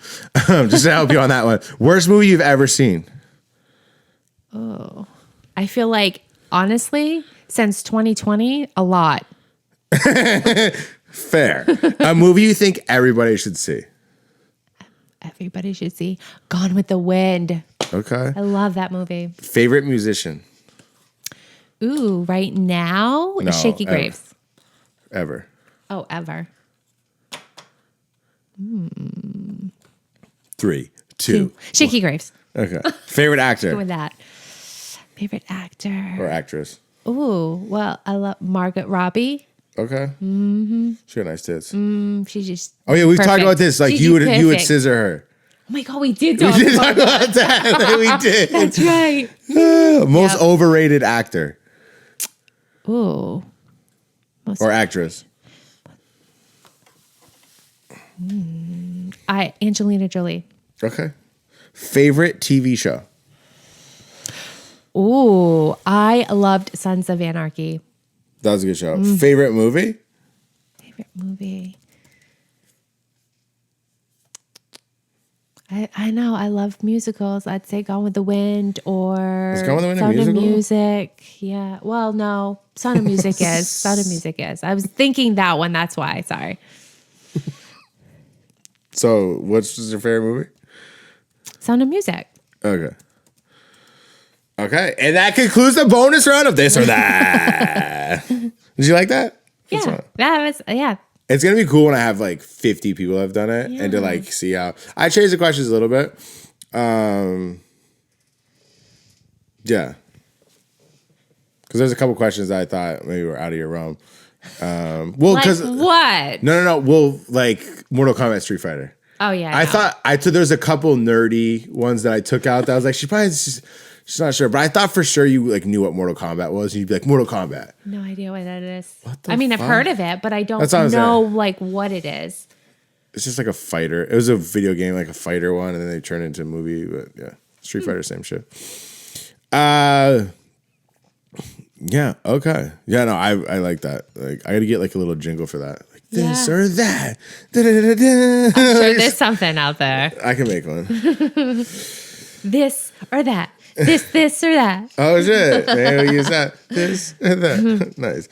Just to help you on that one. Worst movie you've ever seen? Oh, I feel like, honestly, since 2020, a lot. Fair. A movie you think everybody should see? Everybody should see Gone with the Wind. Okay. I love that movie. Favorite musician? Ooh, right now, No, Shaky ever. Graves. Ever. Oh, ever. 3, 2. Shaky Graves. Okay. Favorite Go actor with that. Favorite actor. or actress? Ooh, well, I love Margot Robbie. Okay. Mm-hmm. She got nice tits. She's just. Oh yeah, we've talked perfect. about this. Like She's you would perfect. scissor her. Oh my God, we did talk We did about talk that. about that. We did. That's right. Most overrated actor Ooh. or actress? Angelina Jolie. Okay. Favorite TV show? Ooh, I loved Sons of Anarchy. That was a good show. Favorite movie? Favorite movie. I know, I love musicals. I'd say Gone with the Wind or Is Gone with the Wind a Sound of musical? Music. Yeah. Well, no. Sound of Music is. Sound of Music is. I was thinking that one. That's why. Sorry. So, what's your favorite movie? Sound of Music. Okay. Okay, and that concludes the bonus round of this or that. Did you like that? That's Yeah. fun. That was, yeah. It's gonna be cool when I have like 50 people have done it and to like see how I changed the questions a little bit. Yeah. Because there's a couple questions that I thought maybe were out of your realm. Well, Like because what? no. Well, like Mortal Kombat, Street Fighter. Oh yeah. I thought there's a couple nerdy ones that I took out that I was like, she's not sure, but I thought for sure you like knew what Mortal Kombat was, and you'd be like, Mortal Kombat. No idea what that is. What the I mean, fuck? I've heard of it, but I don't know like what it is. It's just like a fighter. It was a video game, like a fighter one, and then they turned it into a movie. But yeah, Street Fighter, same shit. Yeah. Okay. Yeah. No, I like that. Like, I got to get like a little jingle for that. Like this or that. Da-da-da-da-da. I'm sure there's something out there. I can make one. This or that. This or that. Oh shit! Maybe we use that. This and that. Nice.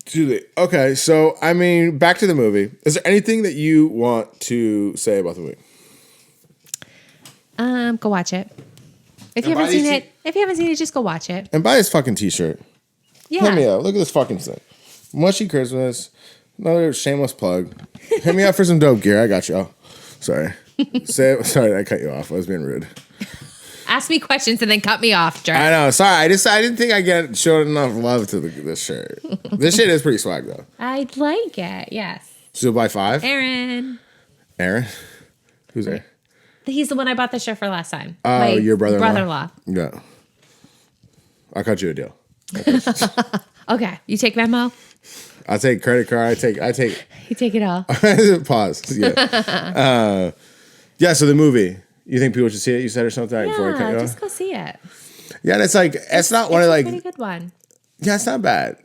Julie. Okay, so I mean, back to the movie. Is there anything that you want to say about the movie? Go watch it. If you haven't seen it, just go watch it. And buy this fucking t-shirt. Yeah. Hit me up. Look at this fucking thing. Mushy Christmas. Another shameless plug. Hit me up for some dope gear. I got y'all. Sorry. Sorry, I cut you off. I was being rude. Ask me questions and then cut me off, jerk. I know. Sorry. I didn't think I showed enough love to this shirt. This shit is pretty swag though. I like it. Yes. So you'll buy 5? Aaron. Who's there? He's the one I bought the shirt for last time. Oh, your brother-in-law? Brother-in-law. Yeah. I'll cut you a deal. Okay. You take Venmo? I'll take credit card. I take. You take it all. Pause. Yeah. Yeah. So the movie. You think people should see it? You said or something before I cut you off? Just go see it. Yeah, and it's like it's not one of like. It's a pretty good one. Yeah, it's not bad.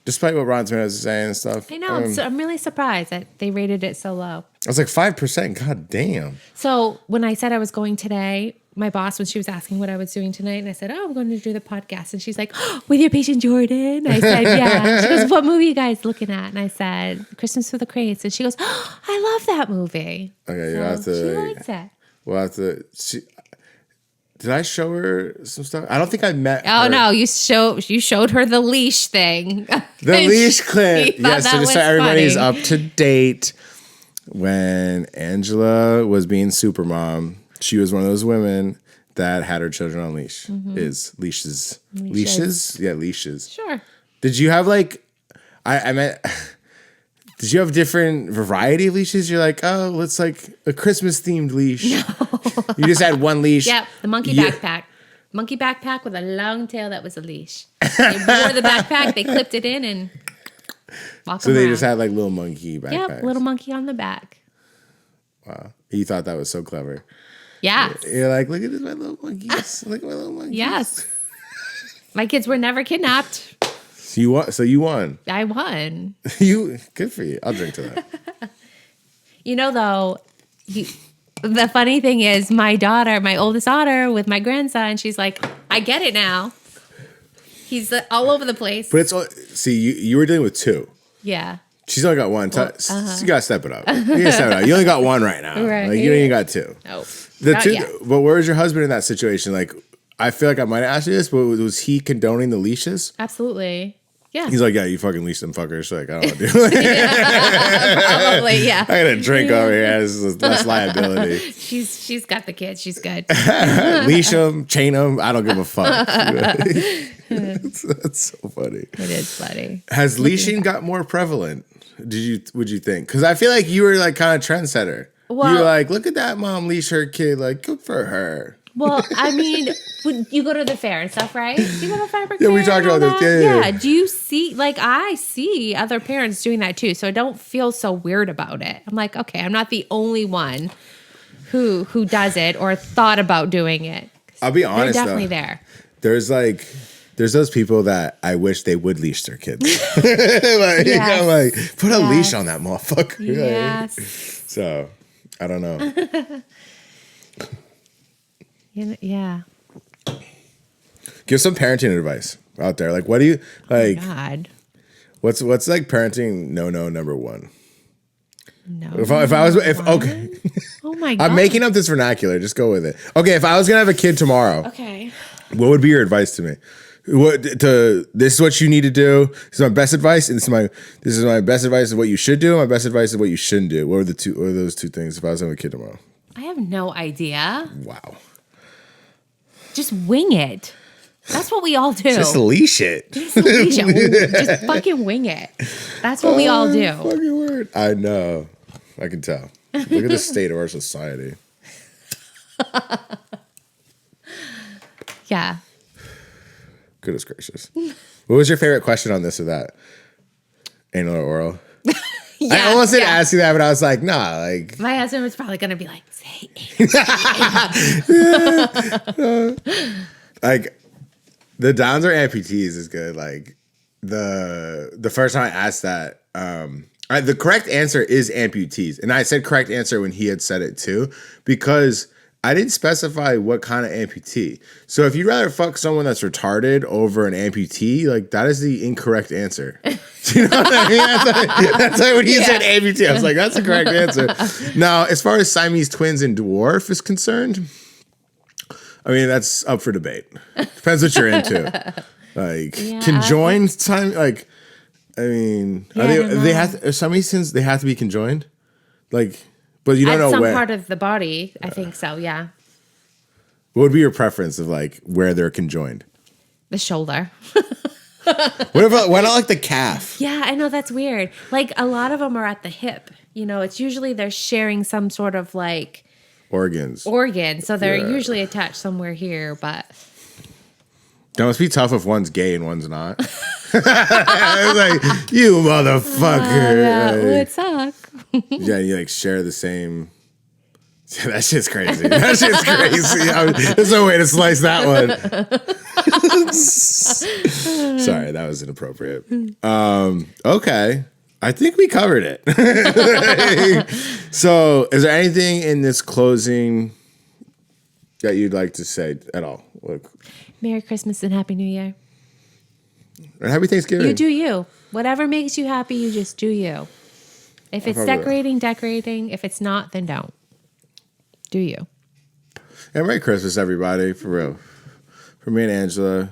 Despite what Rotten Tomatoes is saying and stuff. I know. I'm really surprised that they rated it so low. I was like 5%. God damn. So when I said I was going today, my boss, when she was asking what I was doing tonight, and I said, "Oh, I'm going to do the podcast," and she's like, "Oh, with your patient Jordan." I said, "Yeah." She goes, "What movie are you guys looking at?" And I said, "Christmas for the Crates," and she goes, "Oh, I love that movie." Okay, so you have to. She likes it. We'll have to. Did I show her some stuff? I don't think I met. Oh her. no, you showed her the leash thing. The leash clip. Yes, so just so everybody's funny. up to date. When Angela was being super mom, she was one of those women that had her children on leash. Leashes? Yeah, leashes. Sure. Did you have like? I meant. Did you have different variety of leashes? You're like, oh, let's like a Christmas themed leash. No. You just had one leash. Yep, the monkey backpack. Monkey backpack with a long tail that was a leash. They wore the backpack, they clipped it in and walked So around. they just had like little monkey backpacks. Yep, little monkey on the back. Wow. You thought that was so clever. Yeah. You're like, look at this, my little monkeys. Look at my little monkeys. Yes. My kids were never kidnapped. So you won. I won. Good for you. I'll drink to that. You know, though, the funny thing is my oldest daughter with my grandson, she's like, I get it now. He's all over the place. But you were dealing with 2. Yeah. She's only got 1. You gotta step it up. You only got 1 right now. Right. Like you ain't got 2. Nope. But where was your husband in that situation? Like, I feel like I might have asked you this, but was he condoning the leashes? Absolutely. Yeah. He's like, yeah, you fucking leash them fuckers. Like, I don't want to do it. Probably, yeah. I got a drink over here. This is less liability. She's got the kids. She's good. Leash them, chain them. I don't give a fuck. That's so funny. It is funny. Has leashing got more prevalent? Would you think? Because I feel like you were like kind of trendsetter. Well, you were like, look at that mom leash her kid. Like, good for her. Well, I mean, you go to the fair and stuff, right? You go to the fabric Yeah, fair we talked about that? this. Yeah. Do you see, like, I see other parents doing that too, so I don't feel so weird about it. I'm like, okay, I'm not the only one who does it or thought about doing it. I'll be honest, they're definitely there. There's those people that I wish they would leash their kids. Yes. I'm like, put a leash on that motherfucker. Yes. So, I don't know. Yeah. Give some parenting advice out there. Like, what do you like? Oh God. What's like parenting? No, number 1. No. If I was okay, Oh my God. I'm making up this vernacular. Just go with it. Okay, if I was gonna have a kid tomorrow, Okay. what would be your advice to me? This is what you need to do. This is my best advice, and this is my best advice of what you should do. My best advice of what you shouldn't do. What are those 2 things? If I was having a kid tomorrow, I have no idea. wow. Just wing it. That's what we all do. Just leash it. Just leash it. Ooh, just fucking wing it. That's what we all do. Fucking word. I know. I can tell. Look at the state of our society. Yeah. Goodness gracious. What was your favorite question on this or that? Anal or oral? Yeah, I almost didn't ask you that, but I was like, nah. Like, my husband was probably going to be like, say like the downs or amputees is good. Like the first time I asked that, the correct answer is amputees, and I said correct answer when he had said it too, because I didn't specify what kind of amputee. So if you'd rather fuck someone that's retarded over an amputee, like that is the incorrect answer. You know what I mean? That's like when he said amputee, I was like, that's the correct answer. Now, as far as Siamese twins and dwarf is concerned, I mean, that's up for debate. Depends what you're into. Like conjoined time, like I mean, they have Siamese twins, they have to be conjoined? Like, but you don't know some where. part of the body, I think so, yeah. What would be your preference of like where they're conjoined? The shoulder. Why not like the calf? Yeah, I know that's weird. Like a lot of them are at the hip. You know, it's usually they're sharing some sort of like organ. So they're usually attached somewhere here, but that must be tough if one's gay and one's not. Like, you motherfucker. That would suck. Yeah, you like share the same. That shit's crazy. That shit's crazy. There's no way to slice that one. Sorry, that was inappropriate. Okay. I think we covered it. So, is there anything in this closing that you'd like to say at all? Look. Merry Christmas and Happy New Year. And Happy Thanksgiving. You do you. Whatever makes you happy, you just do you. If it's decorating. If it's not, then don't. Do you. And Merry Christmas, everybody, for real. For me and Angela.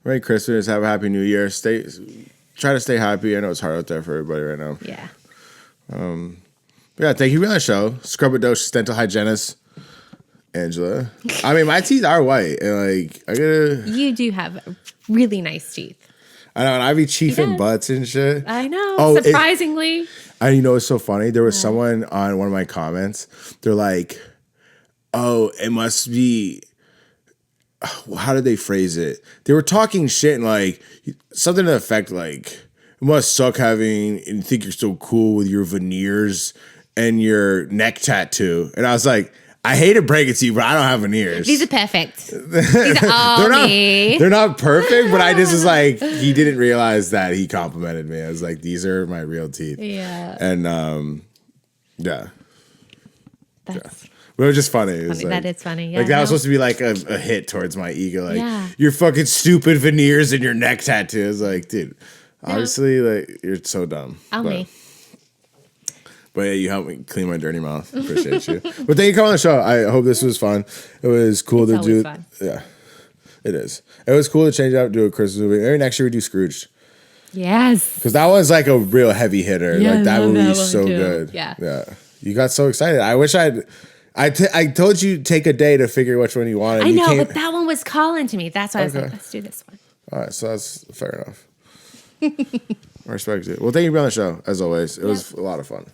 Merry Christmas. Have a Happy New Year. Try to stay happy. I know it's hard out there for everybody right now. Yeah. Yeah, thank you for the show. Scrubbadocious dental hygienist, Angela. I mean, my teeth are white, and like I gotta. You do have really nice teeth. I know, and I be chiefing butts and shit. I know. Surprisingly. You know, it's so funny. There was someone on one of my comments. They're like, "Oh, it must be." How did they phrase it? They were talking shit and like something to the effect like, "It must suck having and think you're so cool with your veneers and your neck tattoo." And I was like, I hate to break it to you, but I don't have veneers. These are perfect. These are all me. They're not perfect, but I just was like, he didn't realize that he complimented me. I was like, these are my real teeth. Yeah. And yeah. That's But it was just funny. It was funny. like, that is funny. Yeah, like that was supposed to be like a hit towards my ego. Like Yeah. your fucking stupid veneers and your neck tattoos. Like, dude, obviously, like you're so dumb. Me. But yeah, you helped me clean my dirty mouth. Appreciate you. But thank you for coming on the show. I hope this was fun. It was cool to do. Fun. Yeah, it is. It was cool to change it up, do a Christmas movie. Maybe next year we do Scrooge. Yes. Because that was like a real heavy hitter. Yeah, like that I love movie that is one so too. good. Yeah. Yeah. You got so excited. I wish I told you take a day to figure which one you wanted. I know, but that one was calling to me. That's why I was like, let's do this one. All right, so that's fair enough. I respect it. Well, thank you for being on the show, as always. It was a lot of fun.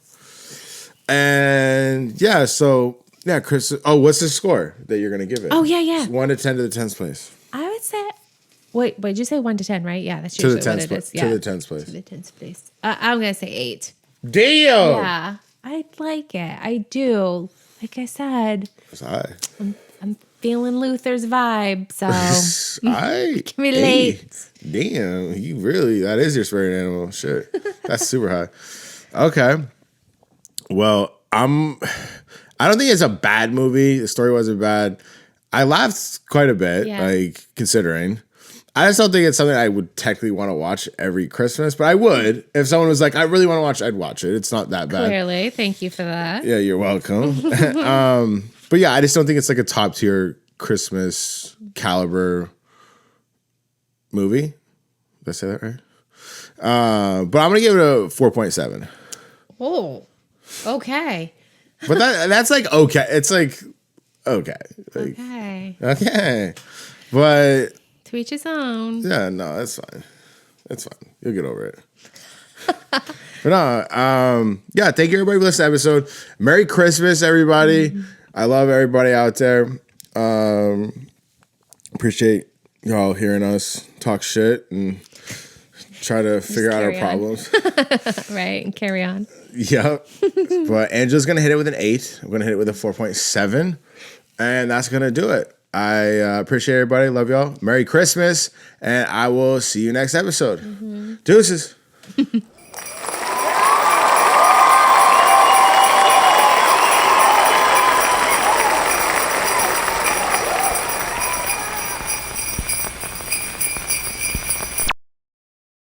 And yeah, so yeah, Chris. Oh, what's the score that you're gonna give it? Oh yeah. 1 to 10 to the 10th place. I would say. Wait, did you say 1 to 10? Right? Yeah, that's To the usually 10th what it is. place. To the 10th place. To the 10th place. I'm gonna say 8. Damn. Yeah, I like it. I do. Like I said, I'm feeling Luther's vibe, so I can relate. Damn, that is your spirit animal. Shit. That's super high. Okay. Well, I don't think it's a bad movie. The story wasn't bad. I laughed quite a bit, like considering. I just don't think it's something I would technically want to watch every Christmas, but I would. If someone was like, I really want to watch it, I'd watch it. It's not that bad. Clearly. Thank you for that. Yeah, you're welcome. But yeah, I just don't think it's like a top tier Christmas caliber movie. Did I say that right? But I'm going to give it a 4.7. Oh, okay. But that's like okay. It's like okay. Like, Okay. okay. But To each his own. Yeah, no, that's fine. That's fine. You'll get over it. But no, yeah, thank you everybody for listening to the episode. Merry Christmas, everybody. I love everybody out there. Appreciate y'all hearing us talk shit and try to figure out our problems. Right, and carry on. Yep. But Angela's going to hit it with an 8. I'm going to hit it with a 4.7. And that's going to do it. I appreciate everybody. Love y'all. Merry Christmas. And I will see you next episode. Deuces.